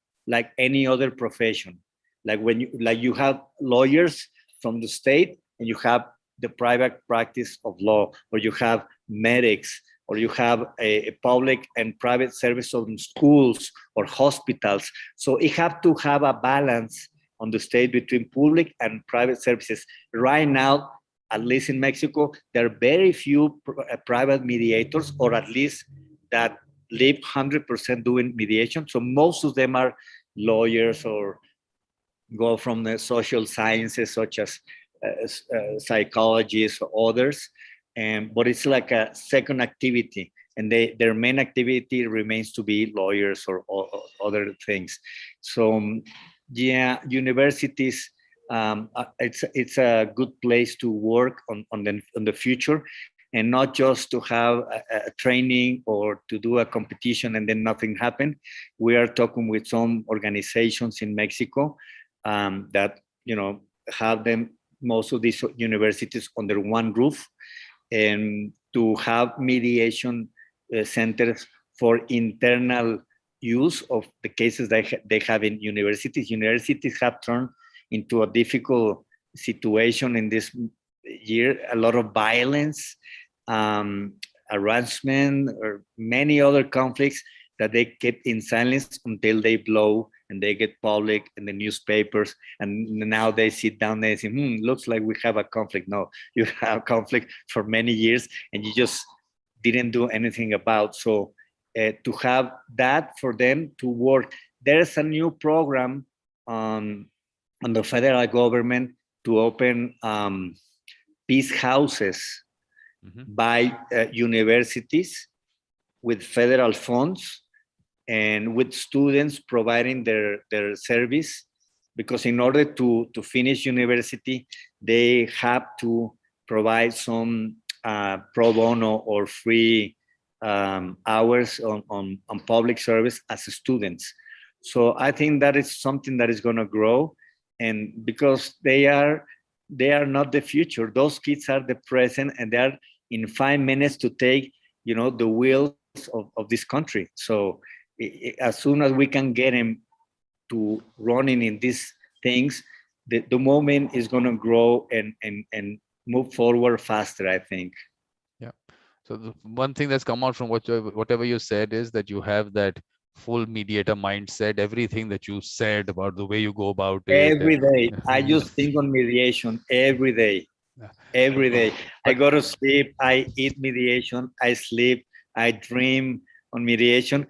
any other profession. Like when you have lawyers from the state, and you have the private practice of law, or you have medics, or you have a public and private service on schools or hospitals. So it have to have a balance on the state between public and private services. Right now, at least in Mexico, there are very few private mediators, or at least that live 100% doing mediation. So most of them are lawyers or go from the social sciences, such as psychologists or others, but it's like a second activity, and their main activity remains to be lawyers or other things. So yeah, universities, it's a good place to work on the future, and not just to have a training or to do a competition and then nothing happened. We are talking with some organizations in Mexico that, you know, have them, most of these universities under one roof, and to have mediation centers for internal use of the cases they have in universities. Universities have turned into a difficult situation in this year, a lot of violence, harassment, or many other conflicts that they kept in silence until they blow and they get public in the newspapers. And now they sit down and they say, looks like we have a conflict. No, you have conflict for many years and you just didn't do anything about. So to have that for them to work, there's a new program on the federal government to open peace houses by universities with federal funds and with students providing their service, because in order to finish university, they have to provide some pro bono or free hours on public service as students. So I think that is something that is going to grow, and because they are not the future. Those kids are the present, and they are in 5 minutes to take, you know, the wheels of this country. So as soon as we can get them to running in these things, the movement is going to grow and move forward faster, I think. Yeah. So the one thing that's come out from whatever you said is that you have that full mediator mindset. Everything that you said about the way you go about it. Every day, I just think on mediation every day. Every day. I go to sleep, I eat mediation, I sleep, I dream on mediation,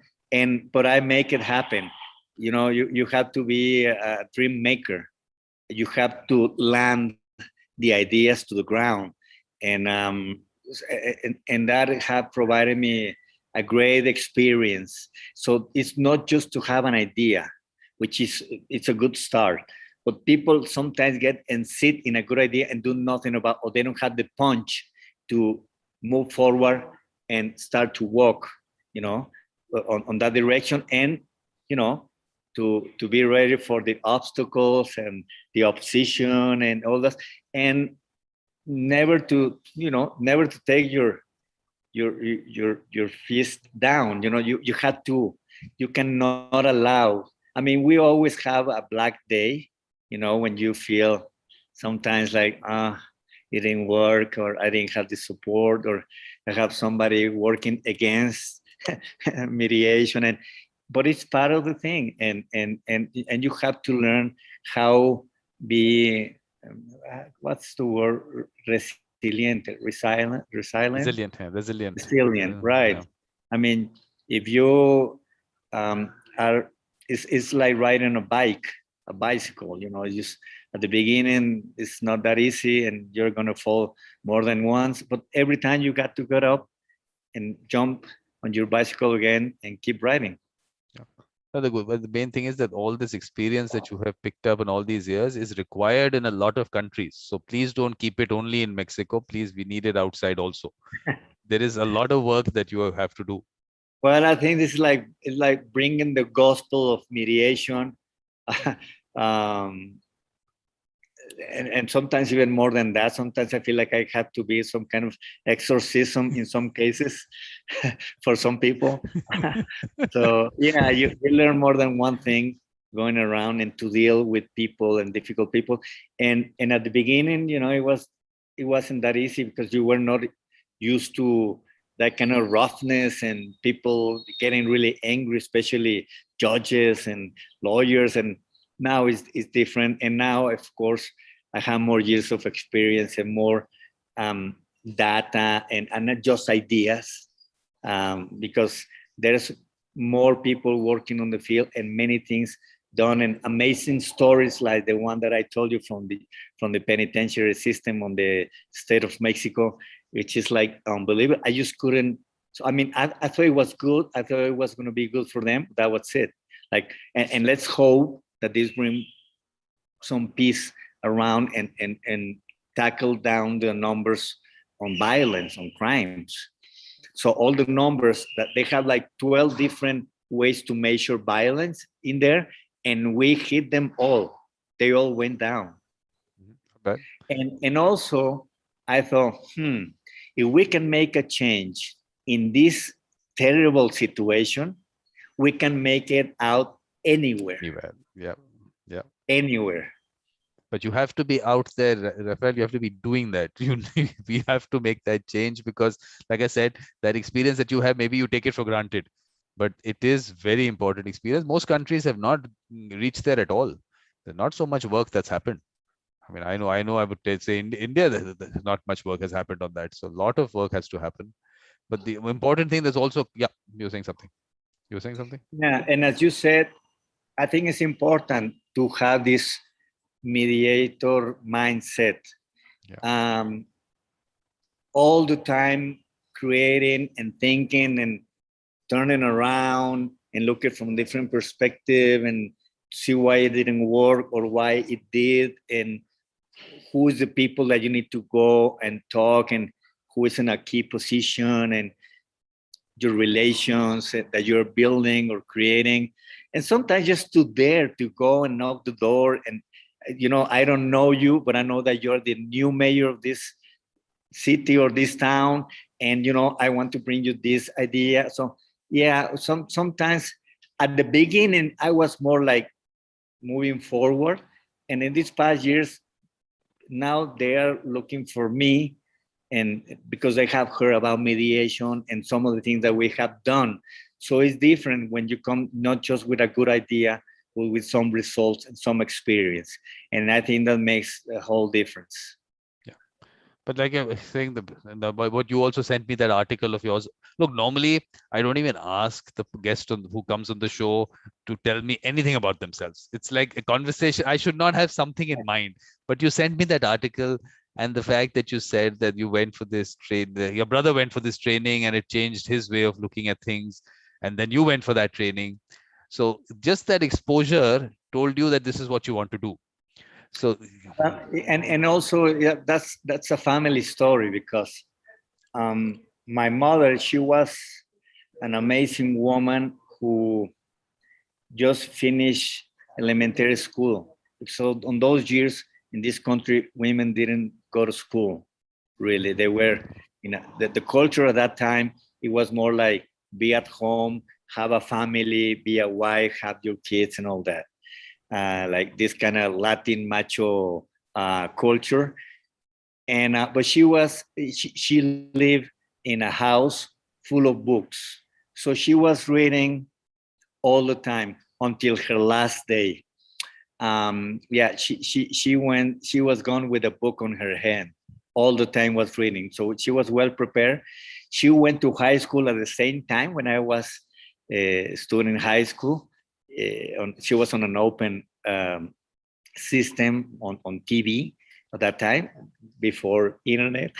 but I make it happen. You know, you have to be a dream maker. You have to land the ideas to the ground. And that have provided me a great experience. So it's not just to have an idea, it's a good start. But people sometimes get and sit in a good idea and do nothing about, or they don't have the punch to move forward and start to walk, you know, on that direction, and, you know, to be ready for the obstacles and the opposition and all that, and never to take your fist down. You know, you have to, you cannot allow. I mean, we always have a black day, you know, when you feel sometimes like, it didn't work, or I didn't have the support, or I have somebody working against mediation, but it's part of the thing, and you have to learn how be what's the word, resilient, right? Yeah. I mean, if you it's like riding a bicycle, you know. Just at the beginning it's not that easy, and you're gonna fall more than once, but every time you got to get up and jump on your bicycle again and keep riding. But the main thing is that all this experience that you have picked up in all these years is required in a lot of countries. So please don't keep it only in Mexico. Please, we need it outside also. There is a lot of work that you have to do. Well, I think this is it's like bringing the gospel of mediation, and sometimes even more than that. Sometimes I feel like I have to be some kind of exorcism in some cases for some people. So yeah, you learn more than one thing going around and to deal with people and difficult people. And at the beginning, you know, it wasn't that easy, because you were not used to that kind of roughness and people getting really angry, especially judges and lawyers. And now it's different. And now, of course, I have more years of experience and more data and not just ideas, because there's more people working on the field, and many things done an amazing stories like the one that I told you from the penitentiary system on the state of Mexico, which is like unbelievable. I just couldn't. So I mean, I thought it was good. I thought it was going to be good for them. That was it. Like, and let's hope that this brings some peace around and tackle down the numbers on violence, on crimes. So all the numbers that they have like 12 different ways to measure violence in there, and we hit them all. They all went down. Okay. And also I thought, if we can make a change in this terrible situation, we can make it out anywhere. Yeah. Yeah. Anywhere. But you have to be out there, Rafael. You have to be doing that. We have to make that change, because, like I said, that experience that you have, maybe you take it for granted, but it is very important experience. Most countries have not reached there at all. There's not so much work that's happened. I mean, I know. I would say in India, not much work has happened on that. So a lot of work has to happen. But the important thing, there's also, yeah, you were saying something. Yeah, and as you said, I think it's important to have this mediator mindset. Yeah. All the time creating and thinking and turning around and looking from different perspective and see why it didn't work or why it did, and who is the people that you need to go and talk, and who is in a key position, and your relations that you're building or creating. And sometimes just to dare to go and knock the door and, I don't know you, but I know that you're the new mayor of this city or this town, and I want to bring you this idea. So yeah, sometimes at the beginning I was more like moving forward, and in these past years now they are looking for me, and because I have heard about mediation and some of the things that we have done. So it's different when you come not just with a good idea, but with some results and some experience. And I think that makes a whole difference. Yeah. But like I was saying, what you also sent me, that article of yours. Look, normally I don't even ask the guest who comes on the show to tell me anything about themselves. It's like a conversation. I should not have something in mind. But you sent me that article, and the fact that you said that you went for this your brother went for this training, and it changed his way of looking at things, and then you went for that training. So just that exposure told you that this is what you want to do. So and also, yeah, that's a family story, because my mother, she was an amazing woman who just finished elementary school. So on those years in this country, women didn't go to school. Really, they were, the culture at that time. It was more like be at home, have a family, be a wife, have your kids, and all that. Like this kind of Latin macho culture. And but she lived in a house full of books, so she was reading all the time until her last day. Yeah, she was gone with a book on her hand all the time, was reading. So she was well prepared. She went to high school at the same time when I was a student in high school. She was on an open system on TV at that time, before internet.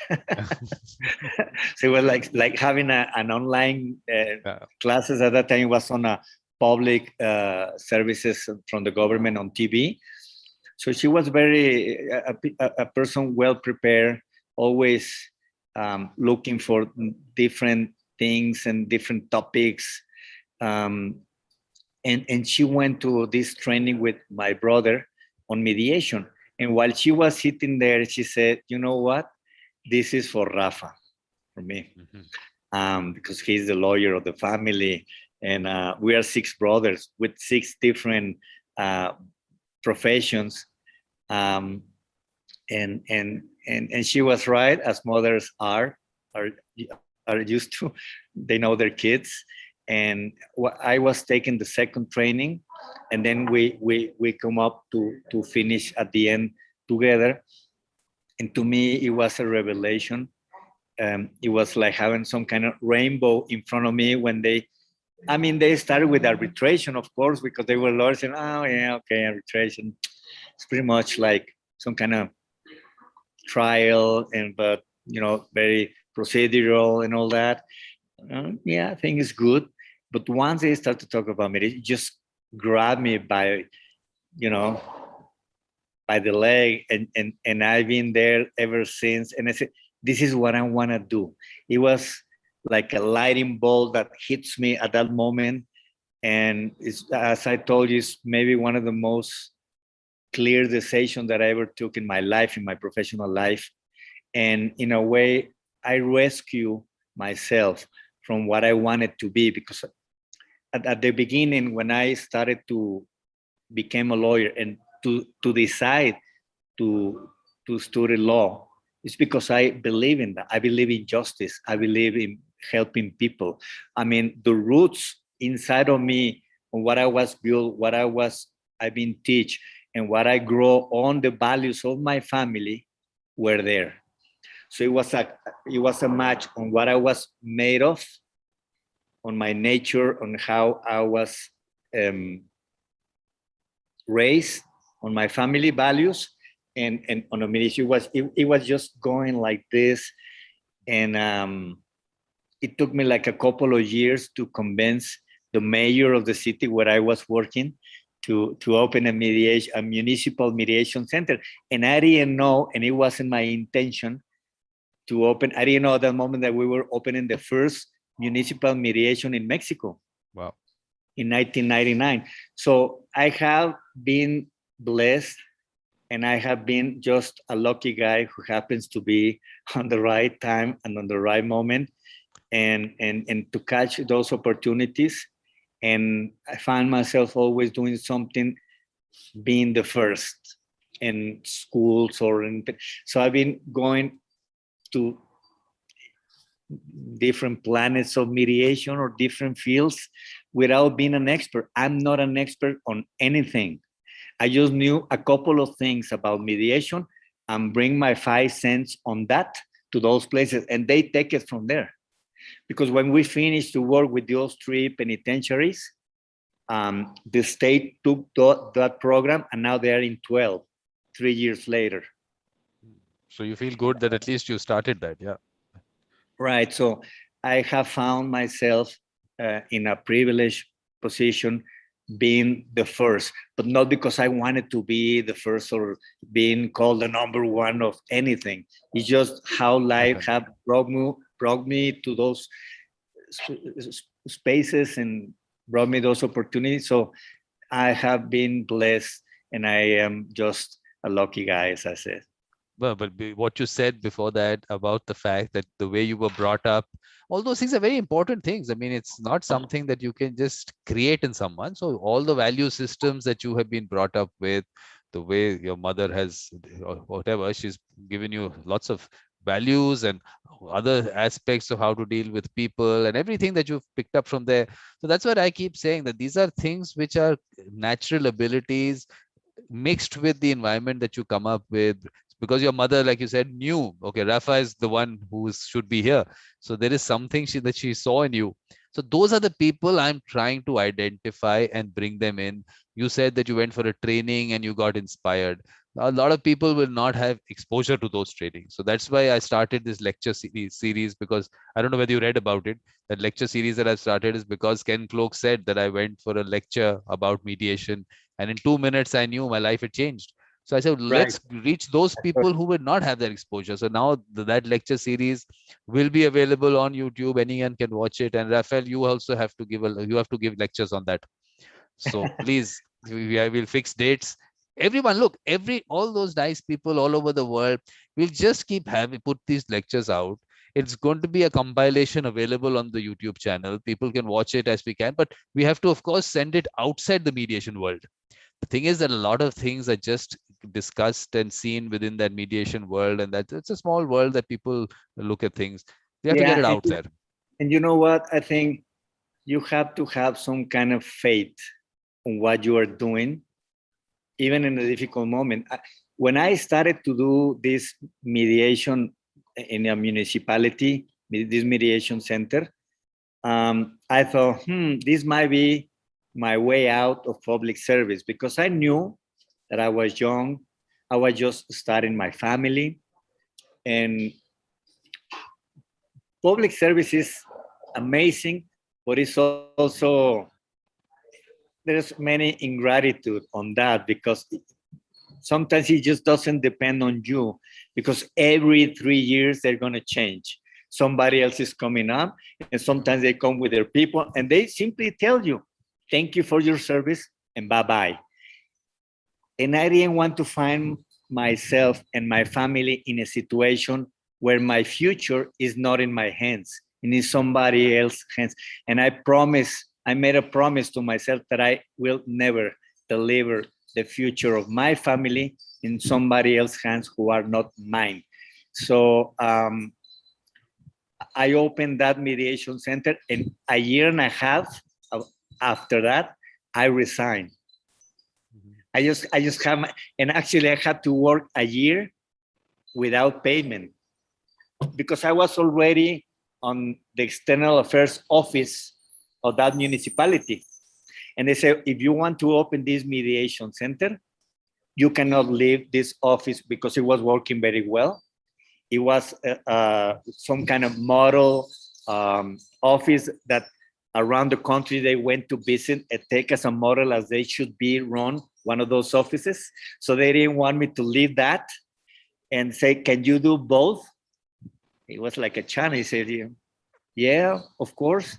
So it was like having an online classes at that time. It was on a public services from the government on TV. So she was very a person well prepared, always looking for different things and different topics. And she went to this training with my brother on mediation. And while she was sitting there, she said, "You know what? This is for Rafa, for me." Because he's the lawyer of the family. And we are 6 brothers with 6 different professions. And she was right, as mothers are used to. They know their kids. And I was taking the second training, and then we come up to finish at the end together. And to me, it was a revelation. It was like having some kind of rainbow in front of me when they I mean, they started with arbitration, of course, because they were lawyers and, oh, yeah, okay, arbitration. It's pretty much like some kind of trial, and but, very procedural and all that. Yeah, I think it's good. But once they start to talk about me, it just grabbed me by, you know, by the leg, and I've been there ever since. And I said, this is what I want to do. It was like a lightning bolt that hits me at that moment. And it's, as I told you, it's maybe one of the most clear decisions that I ever took in my life, in my professional life. And in a way, I rescue myself from what I wanted to be, because at the beginning, when I started to become a lawyer and to decide to study law, it's because I believe in that. I believe in justice. I believe in helping people. I mean, the roots inside of me, on what I was built, I've been teach, and what I grow on, the values of my family were there. So it was a match on what I was made of, on my nature, on how I was raised, on my family values, and on a mediation. It was just going like this. And it took me like a couple of years to convince the mayor of the city where I was working to open a municipal mediation center. And I didn't know, and it wasn't my intention to open. I didn't know at that moment that we were opening the first municipal mediation in Mexico. Wow. In 1999. So I have been blessed, and I have been just a lucky guy who happens to be on the right time and on the right moment, and to catch those opportunities. And I find myself always doing something, being the first in schools so I've been going to different planets of mediation or different fields without being an expert. I'm not an expert on anything. I just knew a couple of things about mediation and bring my 5 cents on that to those places, and they take it from there. Because when we finished to work with those 3 penitentiaries, the state took that program, and now they are in 12, 3 years later. So you feel good that at least you started that, yeah. Right. So I have found myself in a privileged position, being the first, but not because I wanted to be the first or being called the number one of anything. It's just how life have brought me to those spaces and brought me those opportunities. So I have been blessed, and I am just a lucky guy, as I said. Well, but what you said before that about the fact that the way you were brought up, all those things are very important things. I mean, it's not something that you can just create in someone. So all the value systems that you have been brought up with, the way your mother has, or whatever, she's given you lots of values and other aspects of how to deal with people and everything that you've picked up from there. So that's what I keep saying, that these are things which are natural abilities mixed with the environment that you come up with, because your mother, like you said, knew, okay, Rafa is the one who should be here. So there is something that she saw in you. So those are the people I'm trying to identify and bring them in. You said that you went for a training and you got inspired. A lot of people will not have exposure to those trainings. So that's why I started this lecture series, because I don't know whether you read about it. That lecture series that I've started is because Ken Cloke said that I went for a lecture about mediation, and in 2 minutes, I knew my life had changed. So I said, let's reach those people who would not have that exposure. So now that lecture series will be available on YouTube. Anyone can watch it. And Rafael, you also have to give lectures on that. So please, I will fix dates. Everyone, look, all those nice people all over the world will just put these lectures out. It's going to be a compilation available on the YouTube channel. People can watch it as we can, but we have to, of course, send it outside the mediation world. The thing is that a lot of things are just discussed and seen within that mediation world, and that it's a small world that people look at things. We have to get it out there. And you know what? I think you have to have some kind of faith on what you are doing, even in a difficult moment. When I started to do this mediation in a municipality, this mediation center, I thought, this might be my way out of public service, because I knew that I was young. I was just starting my family, and public service is amazing, but it's also, there's many ingratitude on that, because sometimes it just doesn't depend on you, because every 3 years they're going to change. Somebody else is coming up, and sometimes they come with their people and they simply tell you, thank you for your service and bye-bye. And I didn't want to find myself and my family in a situation where my future is not in my hands, and in somebody else's hands. And I made a promise to myself that I will never deliver the future of my family in somebody else's hands who are not mine. So I opened that mediation center, and a year and a half after that, I resigned. I just have, and actually I had to work a year without payment, because I was already on the external affairs office of that municipality. And they said, if you want to open this mediation center, you cannot leave this office, because it was working very well. It was some kind of model office that around the country they went to visit and take as a model as they should be run, one of those offices. So they didn't want me to leave that and say, can you do both? It was like a challenge. He said, yeah, of course.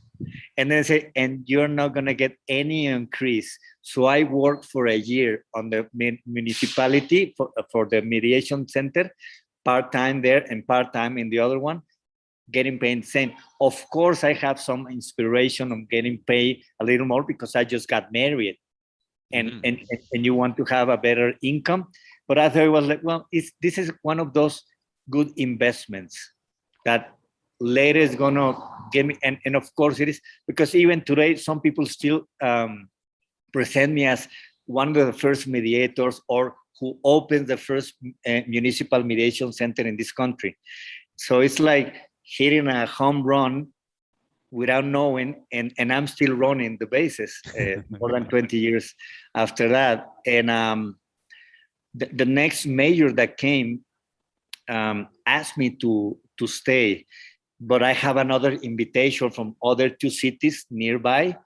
And then say, and you're not going to get any increase. So I worked for a year on the municipality for the mediation center, part-time there and part-time in the other one, getting paid the same. Of course, I have some inspiration on getting paid a little more, because I just got married, and you want to have a better income. But I thought it was like, well, this is one of those good investments that later is gonna give me, and of course it is, because even today some people still present me as one of the first mediators, or who opened the first municipal mediation center in this country. So it's like hitting a home run without knowing, and I'm still running the bases more than 20 years after that. And the next mayor that came asked me to stay, but I have another invitation from other 2 cities nearby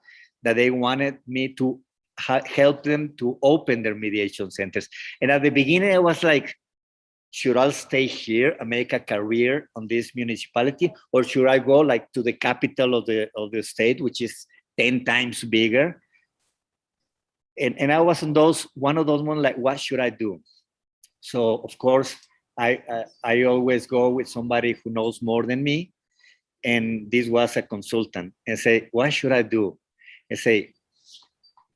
that they wanted me to help them to open their mediation centers. And at the beginning, I was like, should I stay here and make a career on this municipality, or should I go like to the capital of the state, which is 10 times bigger? And I was one of those ones, like, what should I do? So of course, I always go with somebody who knows more than me. And this was a consultant, and say, what should I do? And say,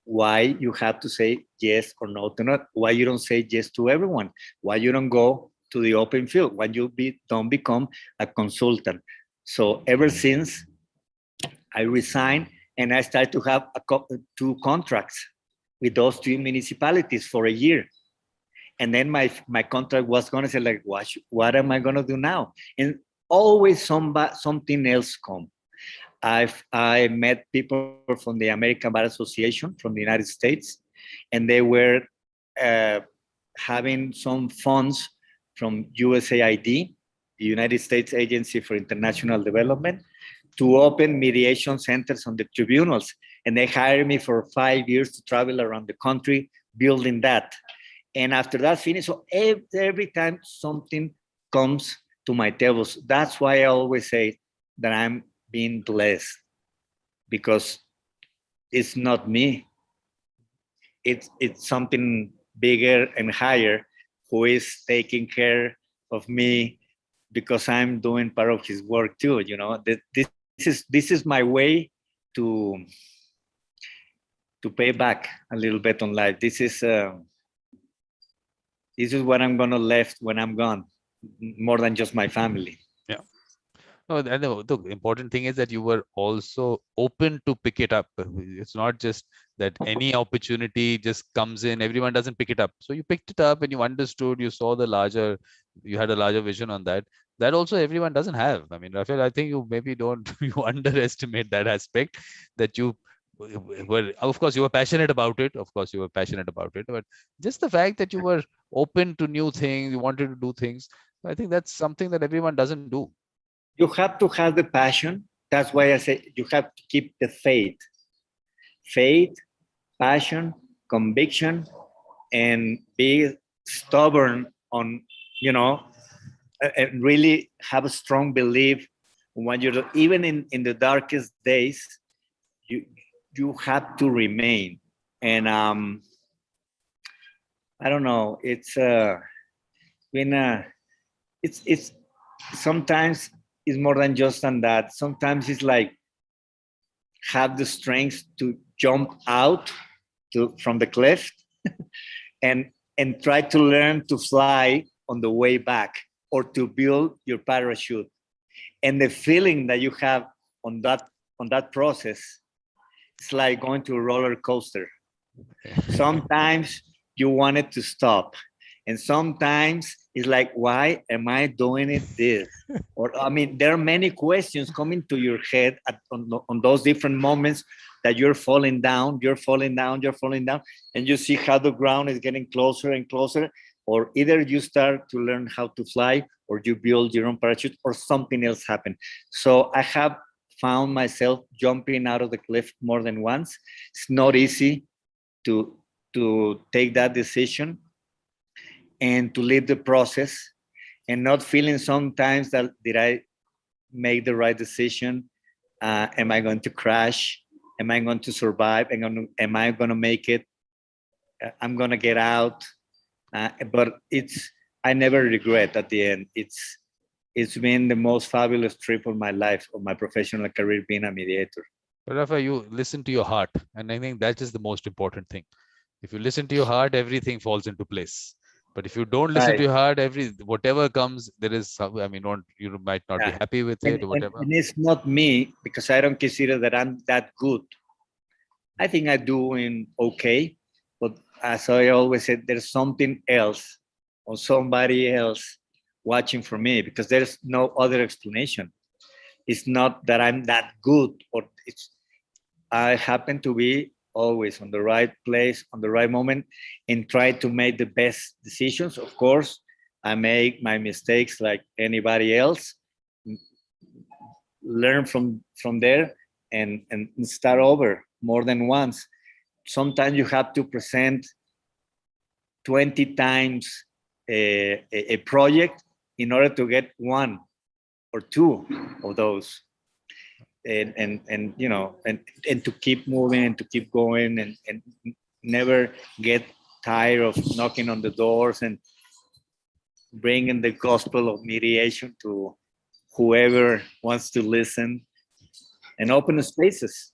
why you have to say yes or no to not? Why you don't say yes to everyone? Why you don't go to the open field? Why you don't become a consultant? So ever since I resigned, and I started to have 2 contracts with those 2 municipalities for a year. And then my contract was going to say, like, what am I going to do now? And always something else come. I met people from the American Bar Association from the United States, and they were having some funds from USAID, the United States Agency for International Development, to open mediation centers on the tribunals. And they hired me for 5 years to travel around the country building that. And after that finished, so every time something comes to my tables, that's why I always say that I'm being blessed, because it's not me. It's something bigger and higher who is taking care of me, because I'm doing part of his work too. You know, this is my way to pay back a little bit on life. This is what I'm gonna left when I'm gone, more than just my family. Yeah. No, and the important thing is that you were also open to pick it up. It's not just that any opportunity just comes in, everyone doesn't pick it up. So you picked it up and you understood, you saw you had a larger vision on that. that also everyone doesn't have. I mean, Rafael, I think you maybe don't, you underestimate that aspect, that you were, of course, you were passionate about it. Of course, you were passionate about it, but just the fact that you were open to new things, you wanted to do things. I think that's something that everyone doesn't do. You have to have the passion. That's why I say you have to keep the faith, passion, conviction, and be stubborn on, you know, and really have a strong belief in what you're doing. Even in the darkest days, you have to remain. And I don't know, it's been it's sometimes it's more than just than that. Sometimes it's like have the strength to jump out from the cliff and try to learn to fly on the way back, or to build your parachute. And the feeling that you have on that process, it's like going to a roller coaster. Sometimes you want it to stop, and sometimes it's like, why am I doing it this? Or I mean, there are many questions coming to your head on those different moments that you're falling down, and you see how the ground is getting closer and closer. Or either you start to learn how to fly, or you build your own parachute, or something else happen. So I have found myself jumping out of the cliff more than once. It's not easy to take that decision and to lead the process, and not feeling sometimes that did I make the right decision? Am I going to crash? Am I going to survive? Am I going to make it? I'm going to get out. But I never regret at the end. It's been the most fabulous trip of my life, of my professional career, being a mediator. But Rafa, you listen to your heart, and I think that is the most important thing. If you listen to your heart, everything falls into place. But if you don't listen to your heart, whatever comes, there is, I mean, you might not be happy with it or whatever. And it's not me, because I don't consider that I'm that good. I think I'm doing okay, but as I always said, there's something else or somebody else watching for me, because there's no other explanation. It's not that I'm that good, or I happen to be always on the right place, on the right moment, and try to make the best decisions. Of course, I make my mistakes like anybody else, learn from there, and start over more than once. Sometimes you have to present 20 times a project in order to get one or two of those. And you know, and to keep moving and to keep going, and never get tired of knocking on the doors and bringing the gospel of mediation to whoever wants to listen, and open spaces.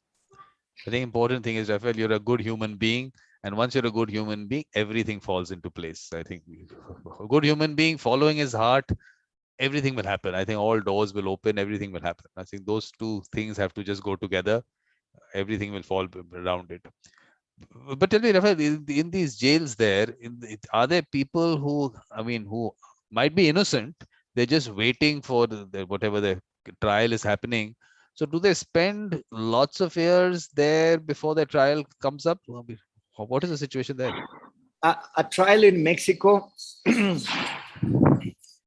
I think important thing is, Rafael, you're a good human being. And once you're a good human being, everything falls into place. I think a good human being following his heart, everything will happen. I think all doors will open, everything will happen. I think those two things have to just go together. Everything will fall around it. But tell me, Rafael, in these jails there, are there people who, I mean, who might be innocent? They're just waiting for whatever the trial is happening. So do they spend lots of years there before the trial comes up? What is the situation there? A trial in Mexico.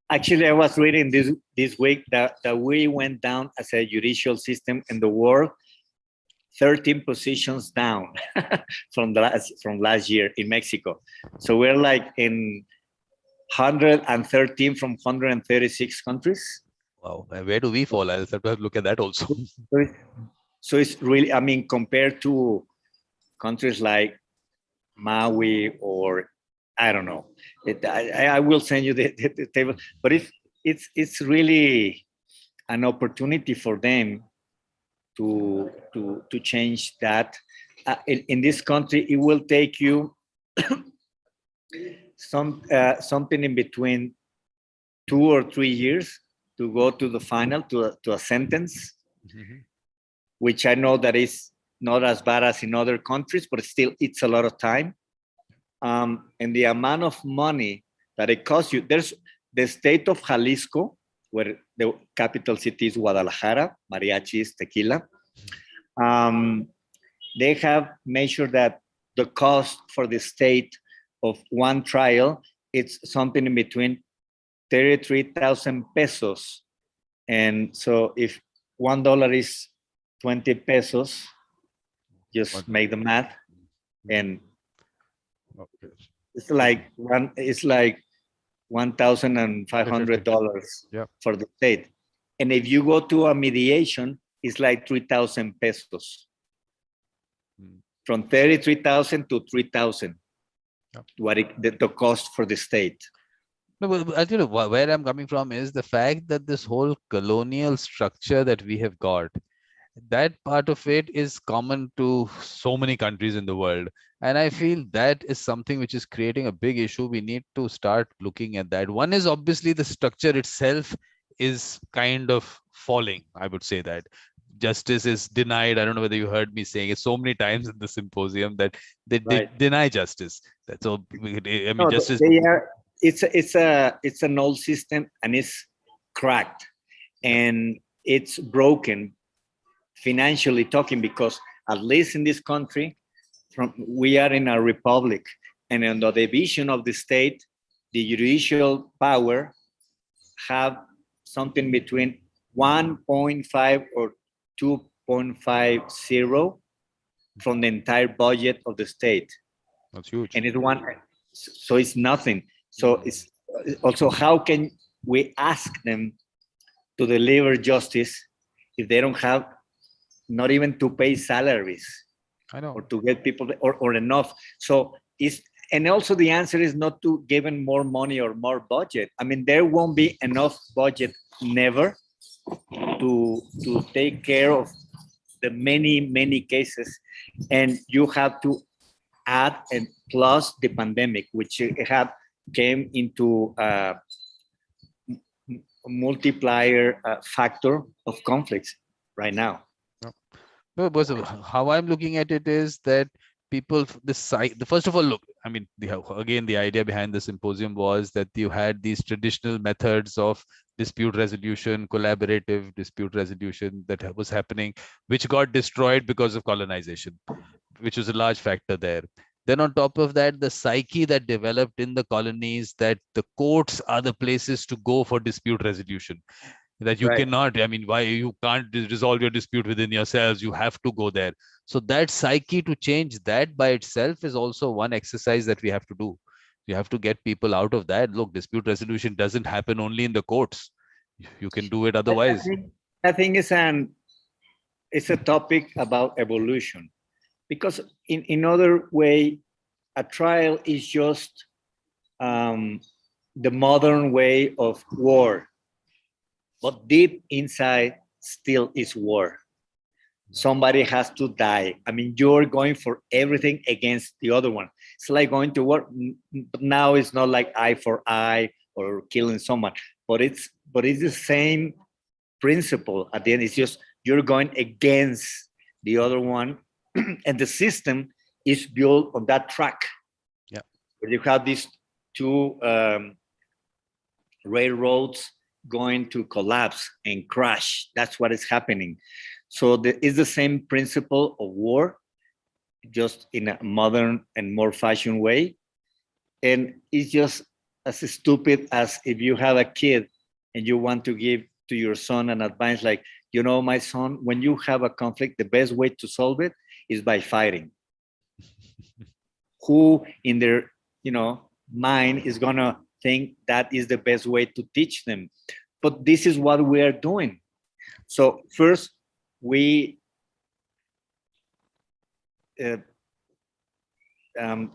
Actually, I was reading this week that we went down as a judicial system in the world 13 positions down from last year in Mexico. So we're like in 113 from 136 countries. Wow, where do we fall? I'll have to look at that also. So it's really, I mean, compared to countries like Maui, or I don't know. I will send you the table, but it's really an opportunity for them to change that. In this country, it will take you something in between 2 or 3 years to go to the final, to a sentence, which I know that is not as bad as in other countries, but still it's a lot of time. And the amount of money that it costs you. There's the state of Jalisco where the capital city is Guadalajara, mariachis, tequila. They have measured that the cost for the state of one trial, it's something in between 33,000 pesos. And so if $1 is 20 pesos, just make the math, and it's like $1,500 Yeah. for the state. And if you go to a mediation, it's like 3,000 pesos. From 33,000 to 3,000. Yeah. The cost for the state. No, but I tell you where I'm coming from is the fact that this whole colonial structure that we have got, that part of it is common to so many countries in the world. And I feel that is something which is creating a big issue. We need to start looking at that. One is obviously the structure itself is kind of falling. I would say that justice is denied. I don't know whether you heard me saying it so many times in the symposium that they deny justice. That's all. I mean, no, justice. It's an old system, and it's cracked, and it's broken financially talking, because at least in this country, we are in a republic, and in the division of the state, the judicial power have something between 1.5 or 2.50 from the entire budget of the state. That's huge. And so it's nothing. So it's also, how can we ask them to deliver justice if they don't have not even to pay salaries? I know. Or to get people or enough. So and also the answer is not to give them more money or more budget. I mean, there won't be enough budget never to take care of the many cases. And you have to add, and plus the pandemic, which came into a multiplier factor of conflicts right now. No, but how I'm looking at it is that people, first of all, look, I mean, again, the idea behind the symposium was that you had these traditional methods of dispute resolution, collaborative dispute resolution that was happening, which got destroyed because of colonization, which was a large factor there. Then on top of that, the psyche that developed in the colonies, that the courts are the places to go for dispute resolution. That you cannot, I mean, why you can't resolve your dispute within yourselves, you have to go there. So that psyche, to change that by itself is also one exercise that we have to do. You have to get people out of that. Look, dispute resolution doesn't happen only in the courts. You can do it otherwise. I think it's a topic about evolution, because in other way, a trial is just the modern way of war. But deep inside still is war. Somebody has to die. I mean, you're going for everything against the other one. It's like going to war. But now it's not like eye for eye or killing someone, but it's the same principle. At the end, it's just you're going against the other one, and the system is built on that track. Yeah, where you have these two railroads going to collapse and crash. That's what is happening. So it's the same principle of war, just in a modern and more fashion way. And it's just as stupid as if you have a kid and you want to give to your son an advice like, my son, when you have a conflict, the best way to solve it is by fighting. Who in their, mind is gonna think that is the best way to teach them? But this is what we are doing. So first, we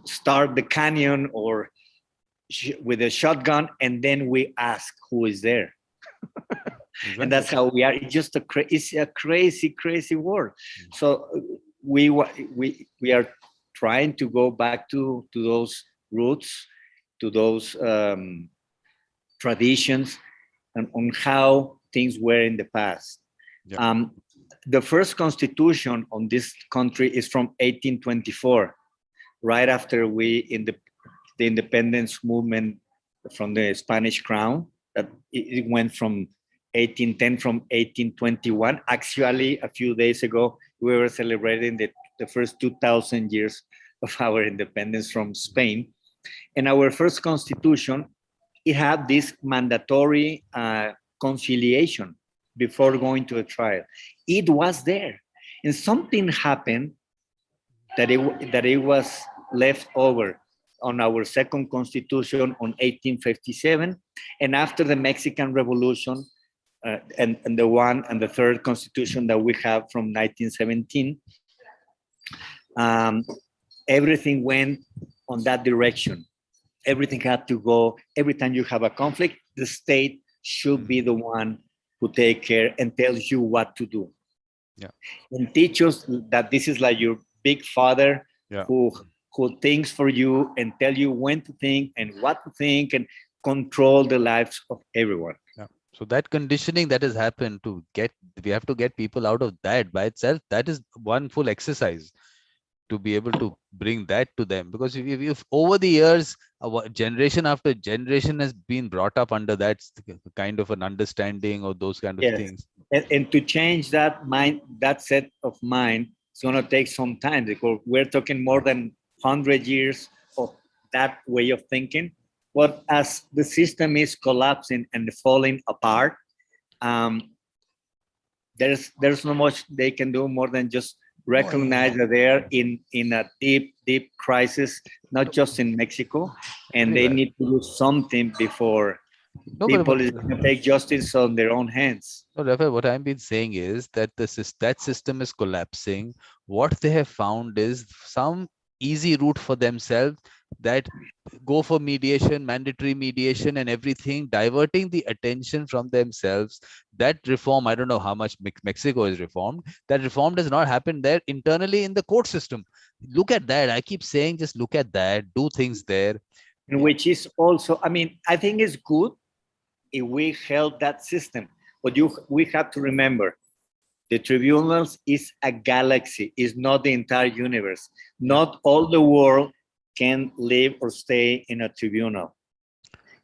start the canyon or with a shotgun, and then we ask who is there. Exactly. And that's how we are. It's just it's a crazy world. So we are trying to go back to those roots, to those traditions, and on how things were in the past. Yeah. The first constitution on this country is from 1824, right after the independence movement from the Spanish crown. That it went from 1810 from 1821. Actually, a few days ago, we were celebrating the first 2,000 years of our independence from Spain. And our first constitution, it had this mandatory conciliation before going to a trial. It was there. And something happened that it was left over on our second constitution on 1857. And after the Mexican Revolution, and the third constitution that we have from 1917, everything went on that direction. Everything had to go. Every time you have a conflict, the state should be the one who take care and tells you what to do. Yeah. And teach us that this is like your big father, yeah. who thinks for you and tell you when to think and what to think and control the lives of everyone. Yeah. So that conditioning that has happened we have to get people out of that by itself. That is one full exercise to be able to bring that to them, because if over the years, generation after generation has been brought up under that kind of an understanding or those kind of things. And to change that mind, that set of mind, it's going to take some time, because we're talking more than 100 years of that way of thinking. But as the system is collapsing and falling apart, there's not much they can do more than just recognize that they're in a deep crisis, not just in Mexico, and they need to do something before people is going to take justice on their own hands. No, Rafael, what I've been saying is that that system is collapsing. What they have found is some easy route for themselves, that go for mediation, mandatory mediation and everything, diverting the attention from themselves. That reform, I don't know how much Mexico is reformed. That reform does not happen there internally in the court system. Look at that. I keep saying, just look at that, do things there. And which is also, I mean, I think it's good if we help that system. But we have to remember, the tribunals is a galaxy, is not the entire universe. Not all the world can live or stay in a tribunal.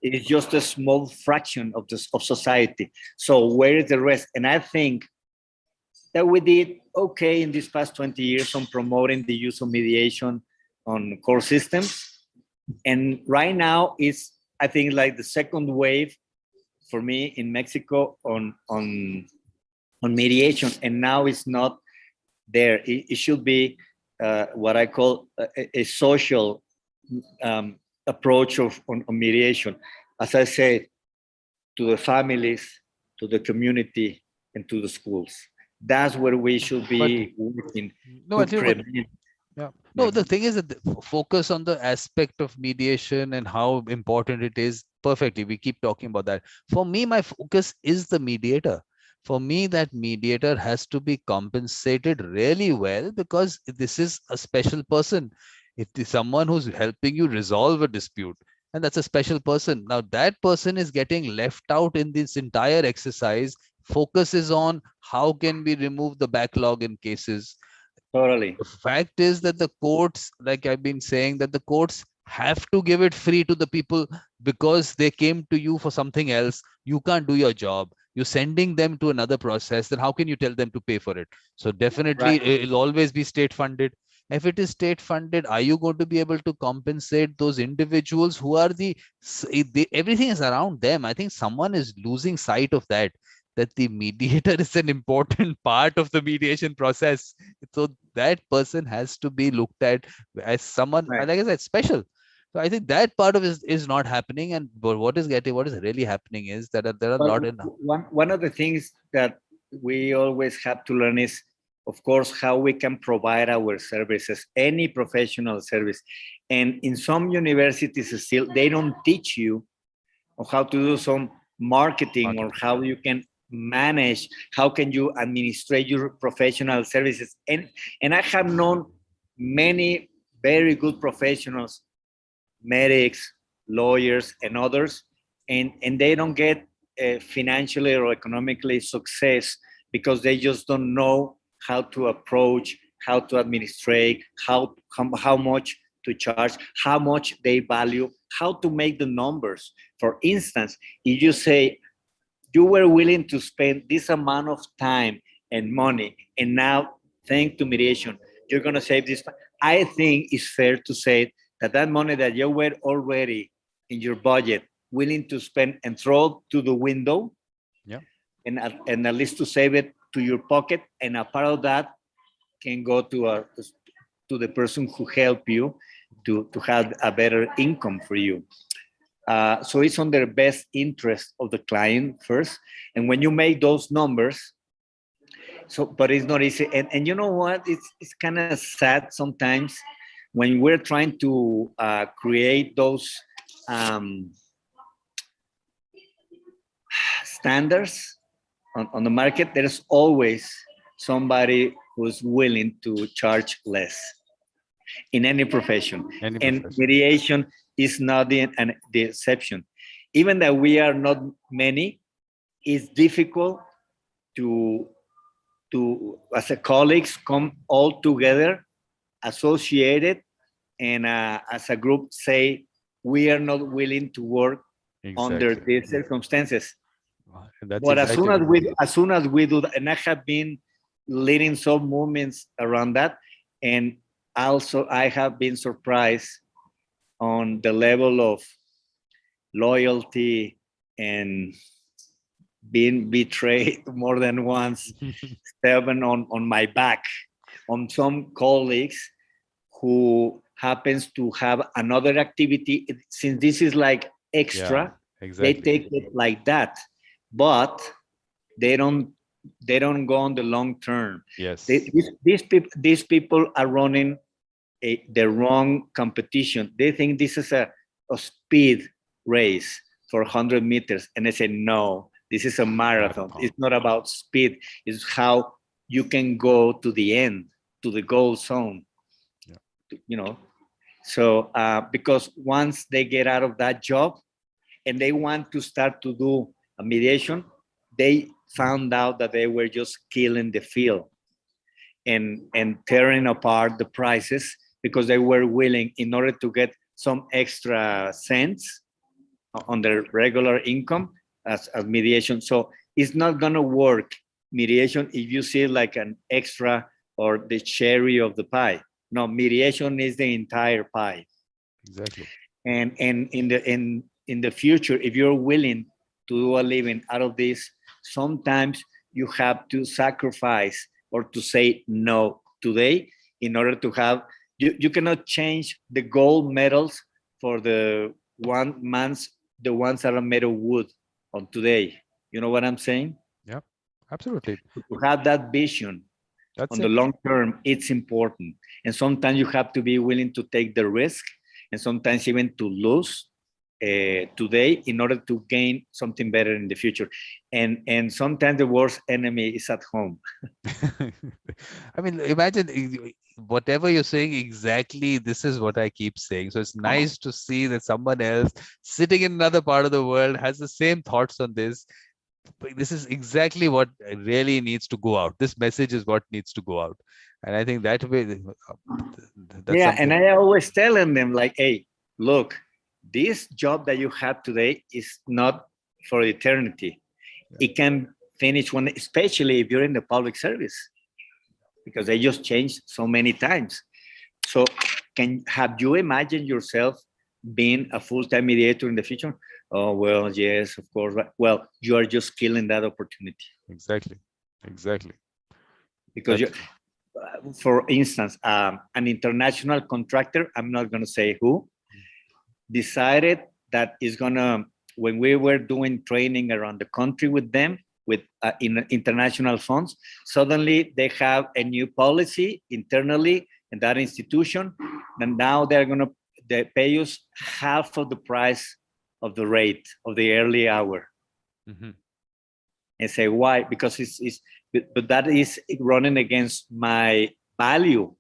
It is just a small fraction of society. So where is the rest? And I think that we did okay in these past 20 years on promoting the use of mediation on court systems. And right now it's, I think, like the second wave for me in Mexico on mediation. And now it's not there. It should be what I call a social approach on mediation. As I said, to the families, to the community, and to the schools. That's where we should be working. No, the thing is that the focus on the aspect of mediation and how important it is, perfectly. We keep talking about that. For me, my focus is the mediator. For me, that mediator has to be compensated really well, because this is a special person. If there's someone who's helping you resolve a dispute, and that's a special person. Now that person is getting left out in this entire exercise. Focus is on how can we remove the backlog in cases. Totally. The fact is that the courts, like I've been saying, that the courts have to give it free to the people, because they came to you for something else. You can't do your job. You're sending them to another process. Then how can you tell them to pay for it? So definitely it'll always be state funded. If it is state funded, are you going to be able to compensate those individuals who are everything is around them? I think someone is losing sight of that the mediator is an important part of the mediation process. So that person has to be looked at as someone, like I said, special. So I think that part of it is not happening. And what is really happening is that there are a lot of one of the things that we always have to learn is, of course, how we can provide our services, any professional service. And in some universities still, they don't teach you on how to do some marketing or how you can manage, how can you administrate your professional services. And I have known many very good professionals, medics, lawyers, and others, and they don't get financially or economically success because they just don't know how to approach, how to administrate, how much to charge, how much they value, how to make the numbers. For instance, if you say, you were willing to spend this amount of time and money, and now, thanks to mediation, you're going to save this. I think it's fair to say that that money that you were already in your budget willing to spend and throw to the window, Yeah. and at least to save it to your pocket, and a part of that can go to the person who helped you to have a better income for you. So it's on the best interest of the client first. And when you make those numbers, but it's not easy. And you know what? It's kind of sad sometimes when we're trying to create those standards on the market. There's always somebody who's willing to charge less in any profession. And mediation is not the exception. Even that we are not many, it's difficult to as a colleagues come all together, associated, and as a group say we are not willing to work under these circumstances. But as soon as we do that, and I have been leading some movements around that, and also I have been surprised on the level of loyalty and being betrayed more than once, stepping on my back, on some colleagues who happens to have another activity. Since this is like extra, they take it like that, but they don't go on the long term. Yes, these people are running the wrong competition. They think this is a speed race for 100 meters, and they say no. This is a marathon. It's not about speed. It's how you can go to the end, to the goal zone. You know, so because once they get out of that job and they want to start to do a mediation, they found out that they were just killing the field and tearing apart the prices because they were willing, in order to get some extra cents on their regular income, as mediation. So it's not going to work, mediation, if you see it like an extra or the cherry of the pie. No, mediation is the entire pie. Exactly. And in the future, if you're willing to do a living out of this, sometimes you have to sacrifice or to say no today in order to have, you cannot change the gold medals for the ones that are made of wood on today. You know what I'm saying? Yeah, absolutely. To have that vision on the long term, it's important. And sometimes you have to be willing to take the risk, and sometimes even to lose today in order to gain something better in the future. And sometimes the worst enemy is at home. I mean, imagine whatever you're saying, exactly this is what I keep saying. So it's nice to see that someone else sitting in another part of the world has the same thoughts on this. This is exactly what really needs to go out. This message is what needs to go out. And I think that way, that's and I always telling them like, hey, look, this job that you have today is not for eternity. It can finish one, especially if you're in the public service, because they just changed so many times. So have you imagined yourself being a full-time mediator in the future? Oh, well, yes, of course. Well, you are just killing that opportunity. Exactly. Because for instance, an international contractor, I'm not going to say who, decided that is going to, when we were doing training around the country with them, with in international funds, suddenly they have a new policy internally in that institution, and now they're going to pay us half of the price of the rate of the early hour. Mm-hmm. And say why? Because but that is running against my value.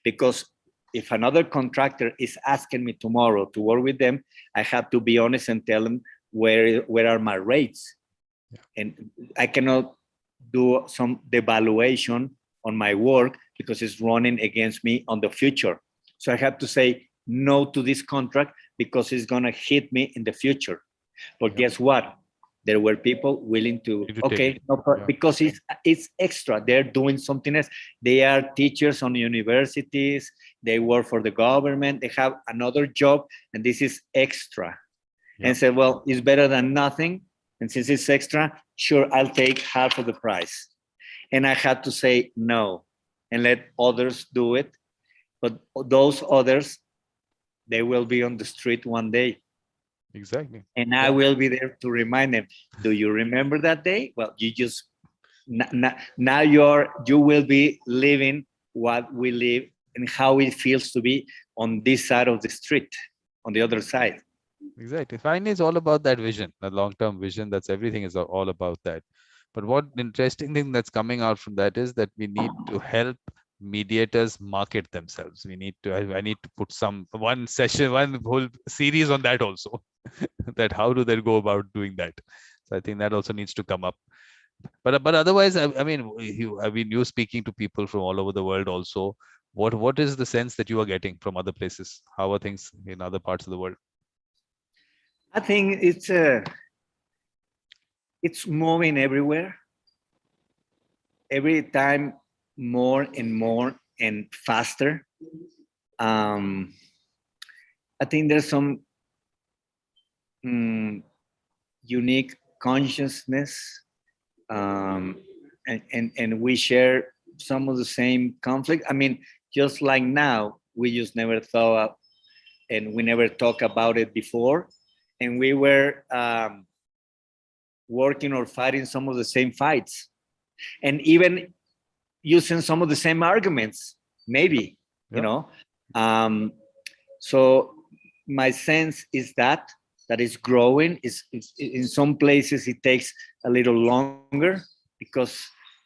Because if another contractor is asking me tomorrow to work with them, I have to be honest and tell them where are my rates. Yeah. And I cannot do some devaluation on my work because it's running against me on the future. So I have to say no to this contract because it's going to hit me in the future. But guess what? there were people willing to, To take okay, it. no, Yeah. because it's extra. They're doing something else. They are teachers on universities. They work for the government. They have another job, and this is extra. Yeah. And said, well, it's better than nothing. And since it's extra, sure, I'll take half of the price. And I had to say no and let others do it. But those others, they will be on the street one day. Exactly. And I will be there to remind them, do you remember that day? Well, you just, now you will be living what we live and how it feels to be on this side of the street, on the other side. Exactly. Finally, it's all about that vision, that long-term vision. That's everything is all about that. But what interesting thing that's coming out from that is that we need to help mediators market themselves. We need to, I need to put one session, one whole series on that also. That how do they go about doing that? So I think that also needs to come up. But otherwise, I mean, you speaking to people from all over the world also. What is the sense that you are getting from other places? How are things in other parts of the world? I think it's moving everywhere. Every time more and more and faster. I think there's some unique consciousness, and we share some of the same conflict. I mean, just like now, we just never thought and we never talked about it before, and we were working or fighting some of the same fights, and even using some of the same arguments, maybe, you know. So my sense is that it's growing. It's in some places it takes a little longer because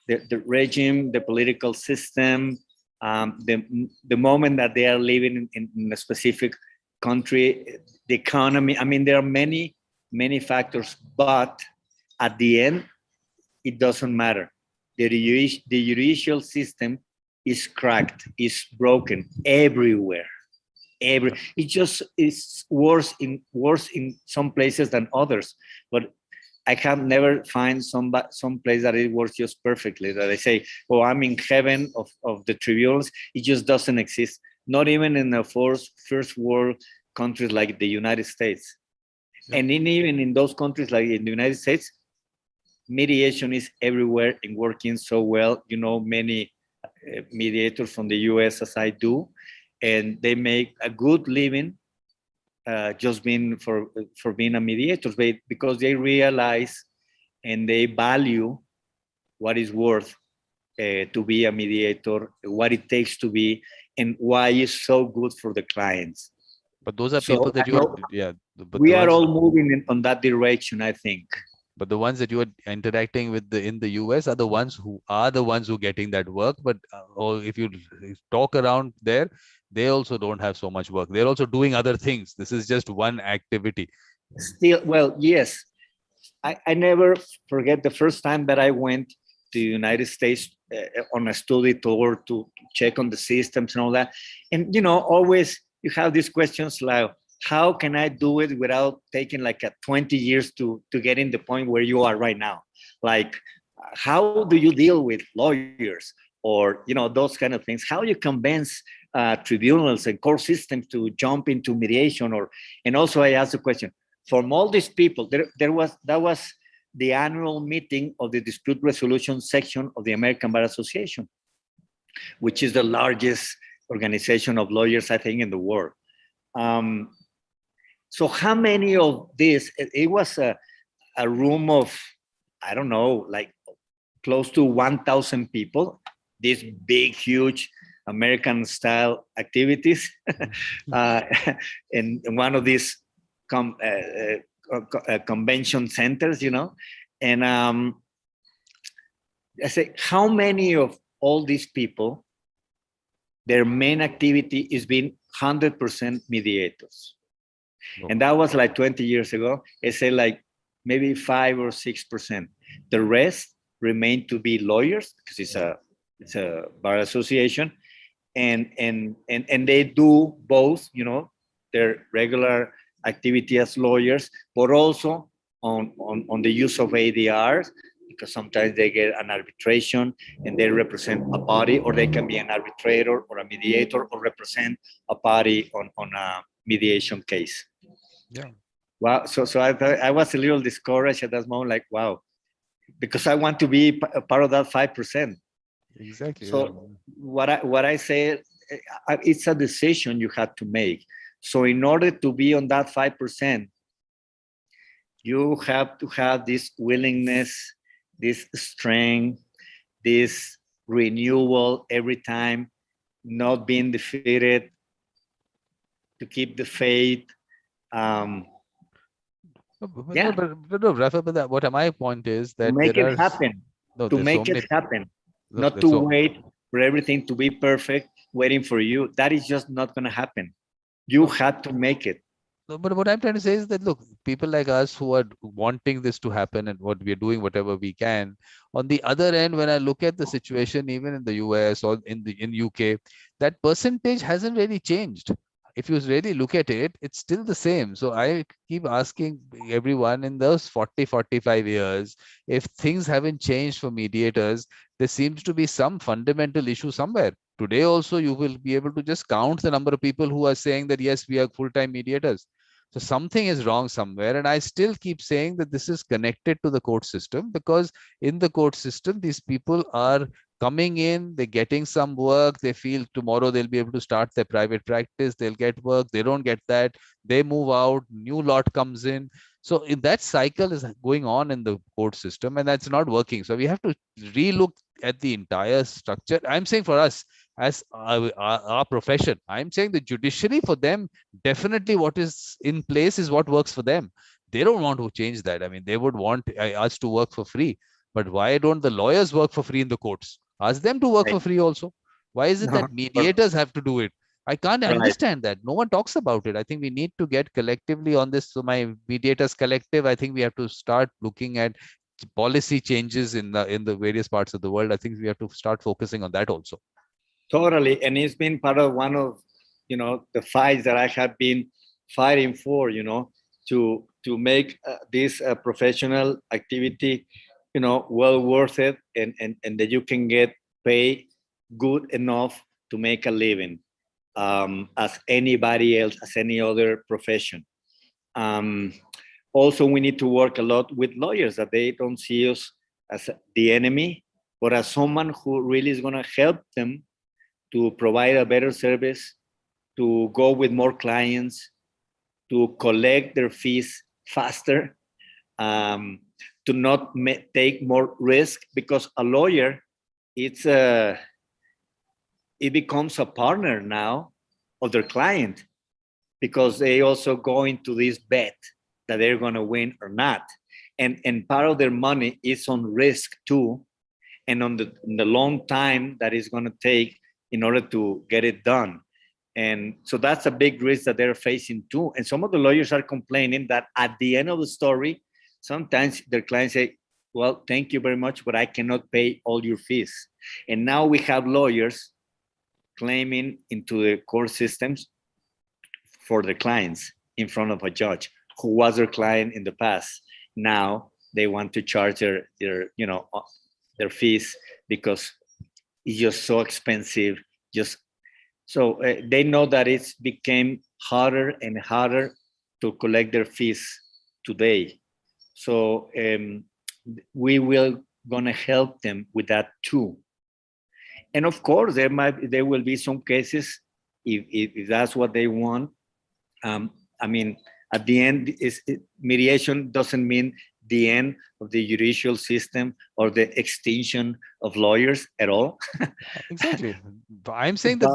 the regime, the political system, the moment that they are living in a specific country, the economy. I mean, there are many factors, but at the end, it doesn't matter. The judicial system is cracked, is broken everywhere. It just is worse in some places than others. But I have never find some place that it works just perfectly. That I say, oh, I'm in heaven of the tribunals. It just doesn't exist. Not even in the first world countries like the United States. And even in those countries like in the United States, mediation is everywhere and working so well. You know, many mediators from the US, as I do, and they make a good living just being for being a mediator, because they realize and they value what is worth to be a mediator, what it takes to be, and why it's so good for the clients. But those are people that you are, but we are all moving on that direction, I think. But the ones that you are interacting with in the US are the ones who getting that work. But or if you talk around there, they also don't have so much work. They're also doing other things. This is just one activity. Still, well, yes. I never forget the first time that I went to the United States on a study tour to check on the systems and all that. And, you know, always you have these questions like, how can I do it without taking like 20 years to get in the point where you are right now? Like, how do you deal with lawyers or, you know, those kind of things? How you convince tribunals and court systems to jump into mediation? And also I asked the question, from all these people, that was the annual meeting of the dispute resolution section of the American Bar Association, which is the largest organization of lawyers, I think, in the world. So how many of this, it was a room of, I don't know, like close to 1,000 people, these big, huge American style activities. In one of these convention centers, you know. And I say, how many of all these people, their main activity is being 100% mediators? And that was like 20 years ago. I say like maybe 5 or 6%. The rest remain to be lawyers because it's a bar association, and they do both, you know, their regular activity as lawyers, but also on the use of ADRs, because sometimes they get an arbitration and they represent a party, or they can be an arbitrator or a mediator or represent a party on a mediation case. Yeah. Wow. So I was a little discouraged at that moment, like, wow, because I want to be a part of that 5%. Exactly. So Yeah. what I say, it's a decision you have to make. So in order to be on that 5%, you have to have this willingness, this strength, this renewal every time, not being defeated, to keep the faith. Yeah, No, Rafa, what my point is to that make there it are happen, to there's so make it many. happen, Look, not there's to so wait for everything to be perfect, waiting for you. That is just not going to happen. You no, have to make it. no, but what I'm trying to say is that look, people like us who are wanting this to happen and what we're doing whatever we can. On the other end, when I look at the situation, even in the US or in UK, that percentage hasn't really changed. If you really look at it, it's still the same. So I keep asking everyone in those 40, 45 years, if things haven't changed for mediators, there seems to be some fundamental issue somewhere. Today also, you will be able to just count the number of people who are saying that, yes, we are full-time mediators. So something is wrong somewhere. And I still keep saying that this is connected to the court system, because in the court system, these people are coming in, they're getting some work, they feel tomorrow they'll be able to start their private practice, they'll get work, they don't get that, they move out, new lot comes in. So in that cycle is going on in the court system, and that's not working. So we have to relook at the entire structure. I'm saying for us, as our profession, I'm saying the judiciary, for them, definitely what is in place is what works for them. They don't want to change that. I mean, they would want us to work for free. But why don't the lawyers work for free in the courts? Ask them to work Right. for free also. Why is it No, that mediators have to do it? I can't right. understand that. No one talks about it. I think we need to get collectively on this. So my mediators collective, I think we have to start looking at policy changes in the various parts of the world. I think we have to start focusing on that also. Totally. And it's been part of one of, the fights that I have been fighting for, to make this professional activity, well worth it, and that you can get paid good enough to make a living, as anybody else, as any other profession. Um, Also, we need to work a lot with lawyers, that they don't see us as the enemy, but as someone who really is going to help them to provide a better service, to go with more clients, to collect their fees faster, to not take more risk, because a lawyer, it's it becomes a partner now of their client, because they also go into this bet that they're going to win or not, and part of their money is on risk too, and on the long time that it's going to take in order to get it done. And so that's a big risk that they're facing too. And some of the lawyers are complaining that at the end of the story, sometimes their clients say, well, thank you very much, but I cannot pay all your fees. And now we have lawyers claiming into the court systems for their clients in front of a judge who was their client in the past. Now they want to charge their fees, because it's just so expensive. Just so they know that it's became harder and harder to collect their fees today. So we will gonna help them with that too. And of course, there will be some cases, if that's what they want. I mean, at the end, mediation doesn't mean the end of the judicial system or the extinction of lawyers at all. Exactly. I'm saying that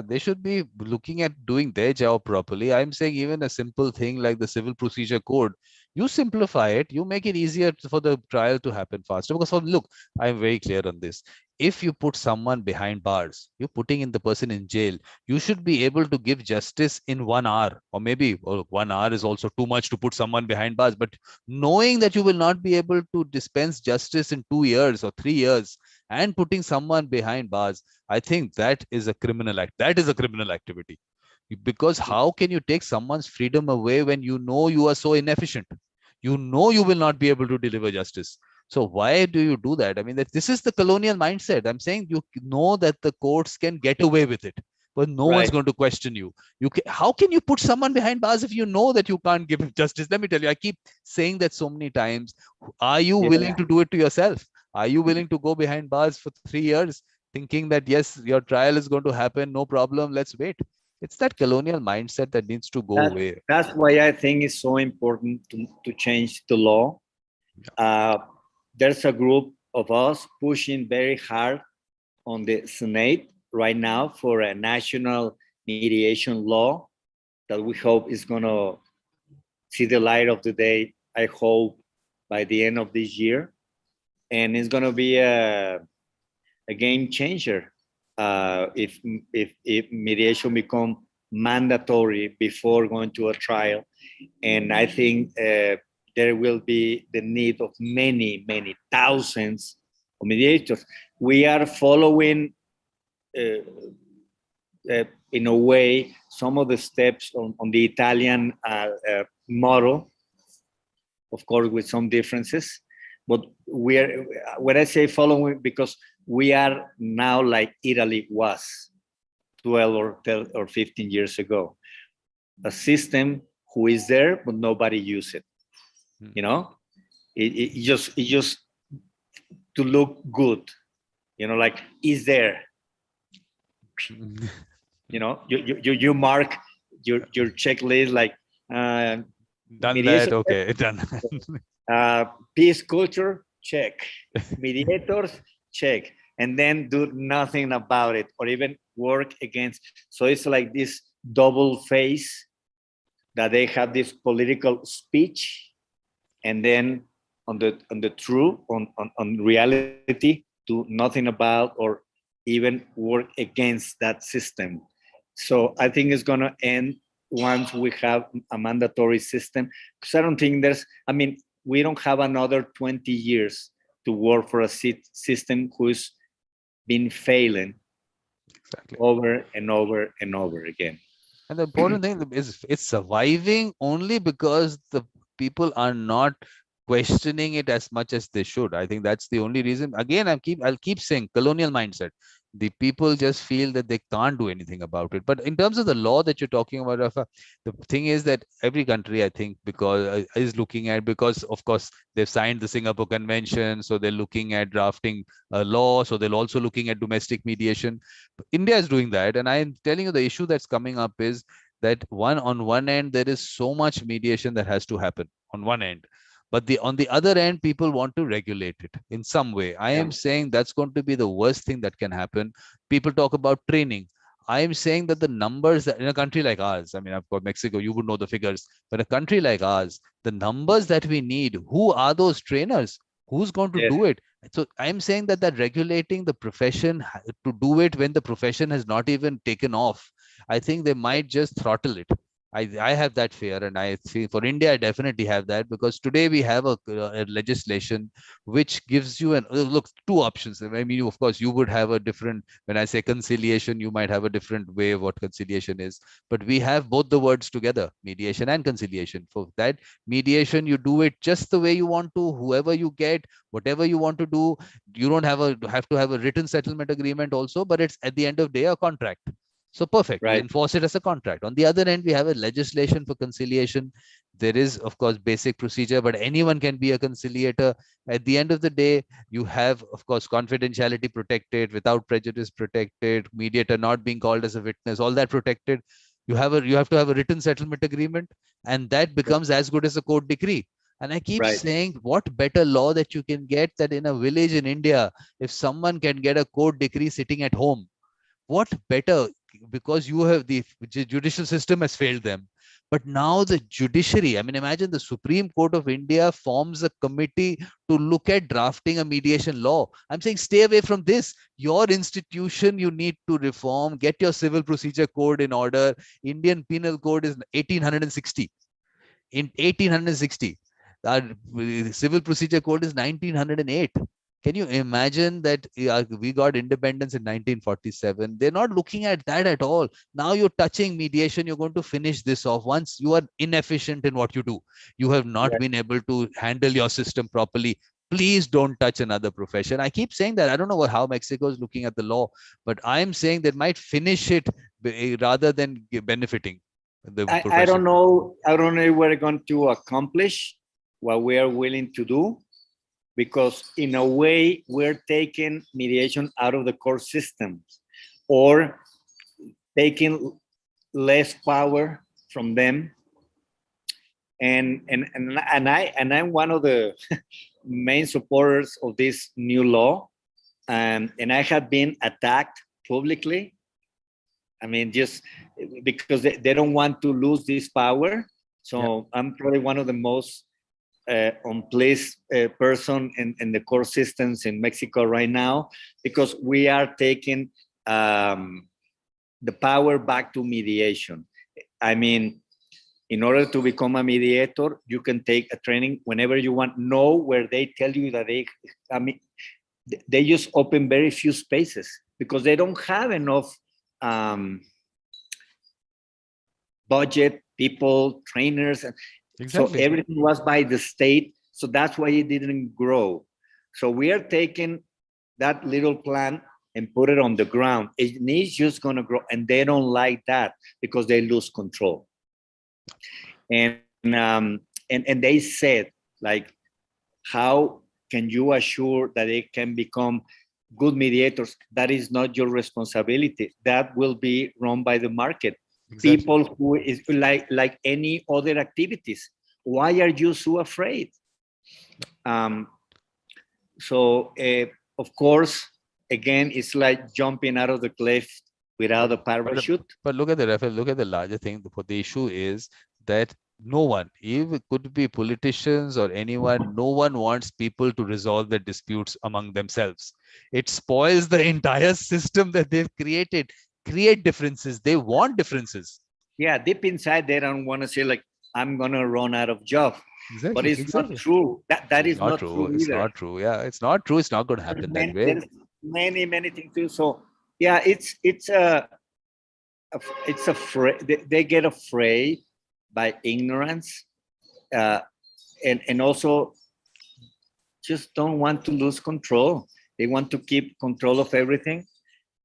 they should be looking at doing their job properly. I'm saying even a simple thing like the civil procedure code, you simplify it, you make it easier for the trial to happen faster. Because look, I'm very clear on this. If you put someone behind bars, you're putting in the person in jail, you should be able to give justice in 1 hour, or maybe 1 hour is also too much to put someone behind bars. But knowing that you will not be able to dispense justice in 2 years or 3 years, and putting someone behind bars, I think that is a criminal act. That is a criminal activity. Because how can you take someone's freedom away when you know you are so inefficient? You know you will not be able to deliver justice. So why do you do that? I mean, this is the colonial mindset. I'm saying you know that the courts can get away with it, but no one's going to question you. How can you put someone behind bars if you know that you can't give him justice? Let me tell you, I keep saying that so many times. Are you willing to do it to yourself? Are you willing to go behind bars for 3 years thinking that, yes, your trial is going to happen, no problem, let's wait? It's that colonial mindset that needs to go away. That's why I think it's so important to change the law. There's a group of us pushing very hard on the Senate right now for a national mediation law that we hope is going to see the light of the day, I hope, by the end of this year. And it's going to be a game changer if mediation become mandatory before going to a trial. And I think there will be the need of many, many thousands of mediators. We are following, in a way, some of the steps on the Italian model, of course, with some differences. But we are, when I say following, because we are now like Italy was 12 or 15 years ago. A system who is there, but nobody use it. You know, it just to look good. You know, like is there. You know, you mark your checklist like done mediation, that, okay, done. Peace culture, check. Mediators, check. And then do nothing about it or even work against. So it's like this double face that they have this political speech, and then on the true, on reality, do nothing about or even work against that system. So I think it's going to end once we have a mandatory system, because I don't think we don't have another 20 years to work for a system who's been failing over and over and over again. And the important thing is it's surviving only because the people are not questioning it as much as they should. I think that's the only reason. Again, I'll keep saying colonial mindset. The people just feel that they can't do anything about it. But in terms of the law that you're talking about, Rafa, the thing is that every country, I think, because is looking at, because of course they've signed the Singapore Convention, so they're looking at drafting a law. So they're also looking at domestic mediation. India is doing that, and I'm telling you, the issue that's coming up is that on one end there is so much mediation that has to happen on one end. But on the other end, people want to regulate it in some way. I am saying that's going to be the worst thing that can happen. People talk about training. I am saying that the numbers that in a country like ours, I mean, of course, Mexico, you would know the figures, but a country like ours, the numbers that we need, who are those trainers? Who's going to do it? So I'm saying that regulating the profession to do it when the profession has not even taken off, I think they might just throttle it. I have that fear, and I see for India, I definitely have that, because today we have a legislation which gives you look, two options. I mean, of course, you would have a different, when I say conciliation, you might have a different way of what conciliation is, but we have both the words together, mediation and conciliation. For that mediation, you do it just the way you want to, whoever you get, whatever you want to do. You don't have to have a written settlement agreement also, but it's at the end of the day a contract. So perfect, we enforce it as a contract. On the other end, we have a legislation for conciliation. There is, of course, basic procedure, but anyone can be a conciliator. At the end of the day, you have, of course, confidentiality protected, without prejudice protected, mediator not being called as a witness, all that protected. You have to have a written settlement agreement, and that becomes as good as a court decree. And I keep saying, what better law that you can get that in a village in India, if someone can get a court decree sitting at home, what better? Because you have the judicial system has failed them, but now the judiciary, I mean, imagine the Supreme Court of India forms a committee to look at drafting a mediation law. I'm saying stay away from this. Your institution, you need to reform, get your civil procedure code in order. Indian penal code is 1860. In 1860, our civil procedure code is 1908. Can you imagine that we got independence in 1947? They're not looking at that at all. Now you're touching mediation. You're going to finish this off. Once you are inefficient in what you do, you have not Yeah. been able to handle your system properly. Please don't touch another profession. I keep saying that. I don't know how Mexico is looking at the law, but I'm saying they might finish it rather than benefiting the I profession. don't know. I don't know if we're going to accomplish what we are willing to do, because in a way we're taking mediation out of the core systems, or taking less power from them. And I'm one of the main supporters of this new law, and I have been attacked publicly. I mean, just because they don't want to lose this power. So yeah. I'm probably one of the most unpleased person in the core systems in Mexico right now, because we are taking the power back to mediation. I mean, in order to become a mediator, you can take a training whenever you want. Know where they tell you that they just open very few spaces because they don't have enough budget, people, trainers. Exactly. So everything was by the state. So that's why it didn't grow. So we are taking that little plan and put it on the ground. It's just going to grow. And they don't like that because they lose control. And they said, like, how can you assure that they can become good mediators? That is not your responsibility. That will be run by the market. Exactly. People who is like any other activities. Why are you so afraid? So of course, again, it's like jumping out of the cliff without a parachute. But look at the Rafael, look at the larger thing. The issue is that no one, even it could be politicians or anyone, no one wants people to resolve their disputes among themselves. It spoils the entire system that they've created. Create differences. They want differences. Yeah, deep inside, they don't want to say, like, I'm going to run out of job. Exactly, but it's not true. That is not true. It's not true. Yeah, it's not true. It's not going to happen that way. There's many things too. So yeah, it's afraid. They get afraid by ignorance, and also just don't want to lose control. They want to keep control of everything.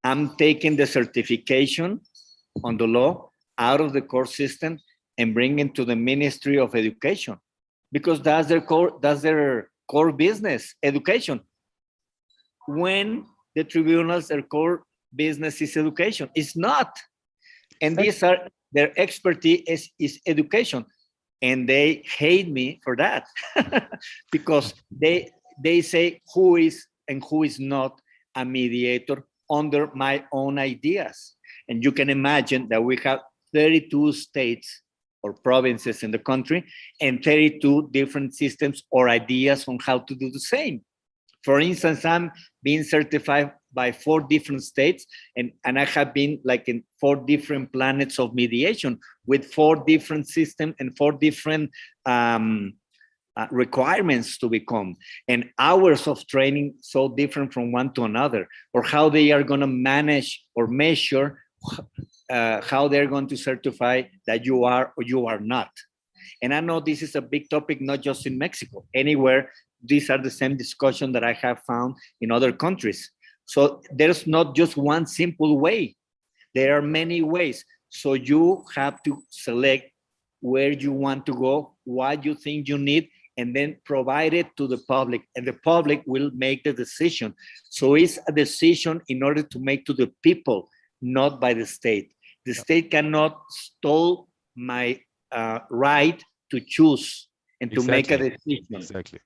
I'm taking the certification on the law out of the core system and bringing it to the Ministry of Education, because that's their core business, education. When the tribunals, their core business is education. It's not. And these are their expertise is education. And they hate me for that because they say who is and who is not a mediator under my own ideas. And you can imagine that we have 32 states or provinces in the country and 32 different systems or ideas on how to do the same. For instance, I'm being certified by 4 different states, and I have been like in 4 different planets of mediation with 4 different systems and 4 different requirements to become, and hours of training so different from one to another, or how they are going to manage or measure how they're going to certify that you are or you are not. And I know this is a big topic, not just in Mexico, anywhere. These are the same discussion that I have found in other countries. So there's not just one simple way. There are many ways. So you have to select where you want to go, what you think you need, and then provide it to the public. And the public will make the decision. So it's a decision in order to make to the people, not by the state. The state cannot stole my right to choose and to make a decision. Exactly.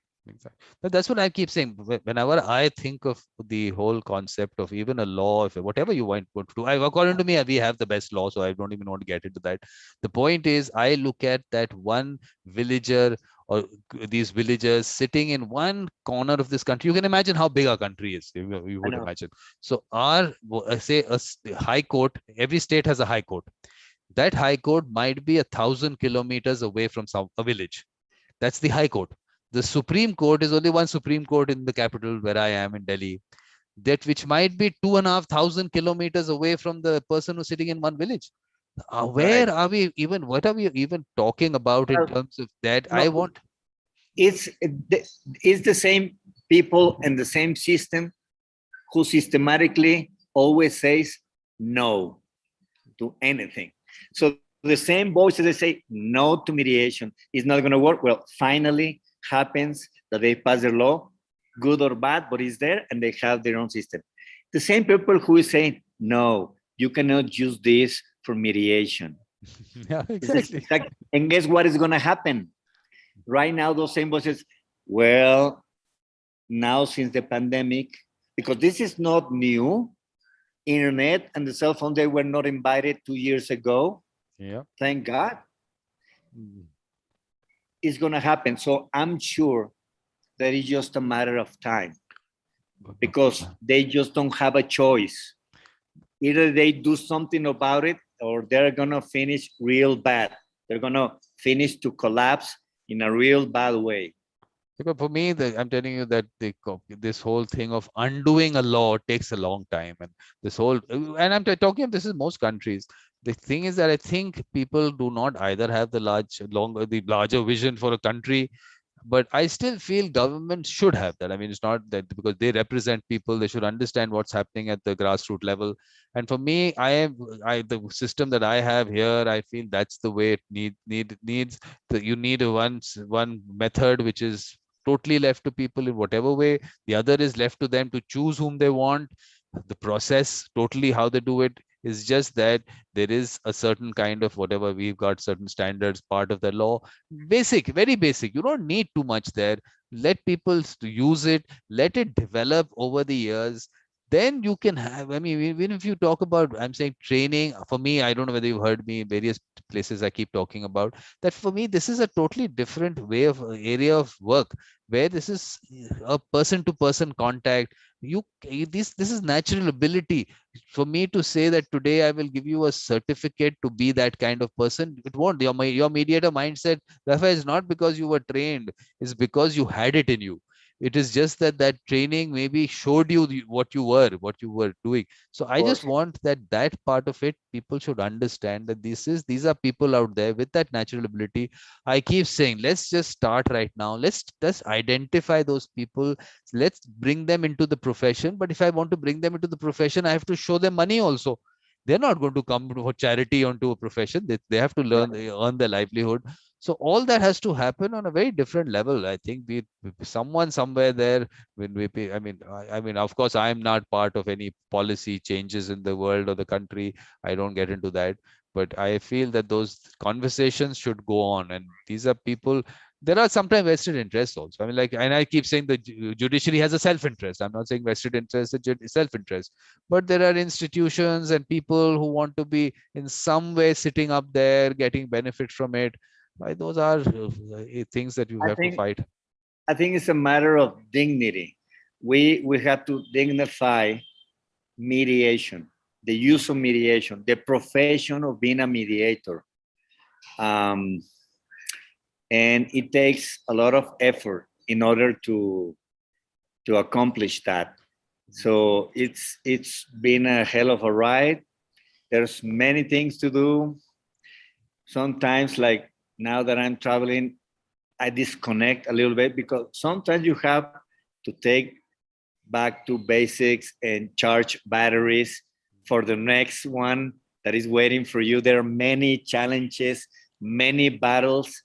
But that's what I keep saying. Whenever I think of the whole concept of even a law, if whatever you want to do, according to me, we have the best law, so I don't even want to get into that. The point is, I look at that one villager or these villagers sitting in one corner of this country. You can imagine how big our country is. You would imagine. So our, say, a high court, every state has a high court. That high court might be 1,000 kilometers away from a village. That's the high court. the Supreme Court is only one Supreme Court in the capital where I am in Delhi, that which might be 2,500 kilometers away from the person who's sitting in one village. Where Right. are we even? What are we even talking about in Well, terms of that? I no, want. it's the same people and the same system who systematically always says no to anything. So the same voices that say no to mediation is not going to work. Well, finally happens that they pass their law, good or bad, but it's there and they have their own system. The same people who is saying, no, you cannot use this for mediation. Yeah, exactly. And guess what is going to happen? Right now, those same voices, well, now since the pandemic, because this is not new, internet and the cell phone, they were not invited 2 years ago. Yeah. Thank God. It's going to happen. So I'm sure that it's just a matter of time because they just don't have a choice. Either they do something about it or they're going to finish real bad. They're going to finish to collapse in a real bad way. Because for me, I'm telling you that this whole thing of undoing a law takes a long time, and this whole and I'm talking. This is most countries. The thing is that I think people do not either have the larger vision for a country, but I still feel government should have that. I mean, it's not that because they represent people, they should understand what's happening at the grassroots level. And for me, the system that I have here, I feel that's the way it needs. You need one method which is totally left to people in whatever way. The other is left to them to choose whom they want. The process, totally how they do it, is just that there is a certain kind of whatever we've got certain standards, part of the law, basic, very basic. You don't need too much there. Let people use it, let it develop over the years. Then you can have, I mean, even if you talk about, I'm saying training, for me, I don't know whether you've heard me, various places I keep talking about, that for me, this is a totally different way of area of work, where this is a person to person contact. This is natural ability. For me to say that today I will give you a certificate to be that kind of person, it won't. Your mediator mindset, Rafa, is not because you were trained, it's because you had it in you. It is just that that training maybe showed you what you were doing. So I just want that part of it, people should understand that these are people out there with that natural ability. I keep saying, let's just start right now. Let's just identify those people. Let's bring them into the profession. But if I want to bring them into the profession, I have to show them money also. They're not going to come for charity onto a profession. They have to earn their livelihood. So all that has to happen on a very different level. I think someone somewhere there, when we pay, I mean, of course, I'm not part of any policy changes in the world or the country. I don't get into that. But I feel that those conversations should go on. And these are people, there are sometimes vested interests also. I mean, and I keep saying the judiciary has a self-interest. I'm not saying vested interest, it's self-interest. But there are institutions and people who want to be in some way sitting up there, getting benefit from it. Those are things that you have to fight. I think it's a matter of dignity. We have to dignify mediation, the use of mediation, the profession of being a mediator. And it takes a lot of effort in order to accomplish that. So it's been a hell of a ride. There's many things to do. Sometimes, like now that I'm traveling, I disconnect a little bit because sometimes you have to take back to basics and charge batteries for the next one that is waiting for you. There are many challenges, many battles.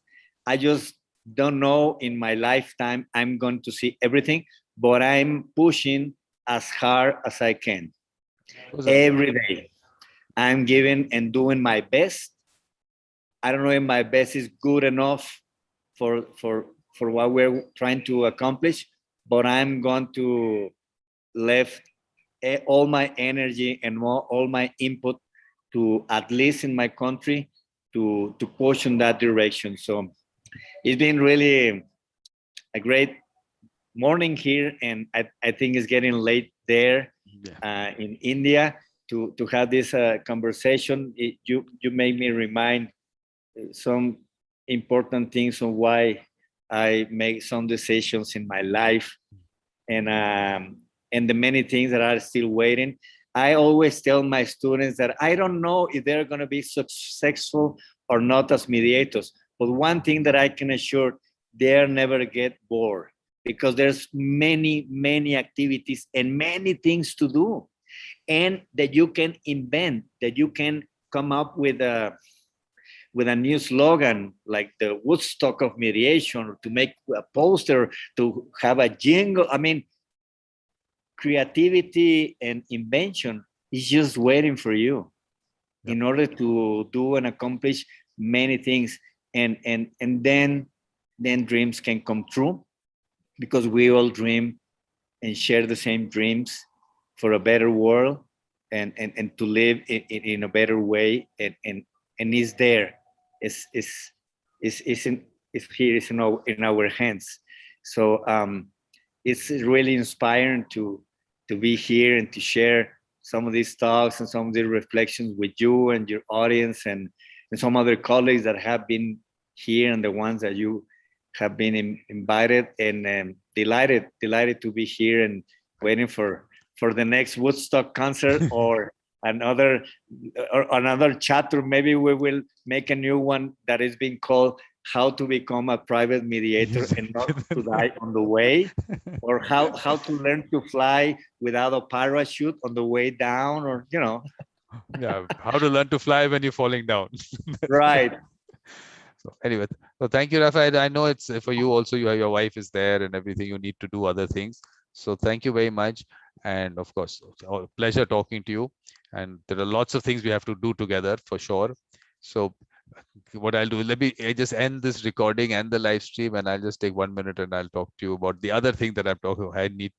I just don't know in my lifetime I'm going to see everything, but I'm pushing as hard as I can. Every day. I'm giving and doing my best. I don't know if my best is good enough for what we're trying to accomplish, but I'm going to left all my energy and all my input to, at least in my country, to push in that direction. So it's been really a great morning here, and I think it's getting late there in India to have this conversation. You made me remind some important things on why I make some decisions in my life, and the many things that are still waiting. I always tell my students that I don't know if they're going to be successful or not as mediators, but one thing that I can assure, they'll never get bored, because there's many activities and many things to do, and that you can invent, that you can come up with a new slogan, like the Woodstock of mediation, or to make a poster, to have a jingle. I mean, creativity and invention is just waiting for you in order to do and accomplish many things. And then dreams can come true, because we all dream and share the same dreams for a better world, and to live in a better way. And it's there. It's here. It's in our hands. So it's really inspiring to be here and to share some of these talks and some of the reflections with you and your audience, and some other colleagues that have been here, and the ones that you have been invited, and delighted to be here and waiting for the next Woodstock concert or another chapter. Maybe we will make a new one that is being called "How to Become a Private Mediator and Not to Die on the Way," or how to learn to fly without a parachute on the way down, or Yeah, how to learn to fly when you're falling down. Right. So anyway, so thank you, Rafael. I know it's for you also. Your wife is there and everything. You need to do other things. So thank you very much. And of course, pleasure talking to you. And there are lots of things we have to do together for sure. So what I'll do, I just end this recording and the live stream, and I'll just take 1 minute and I'll talk to you about the other thing that I'm talking about. I need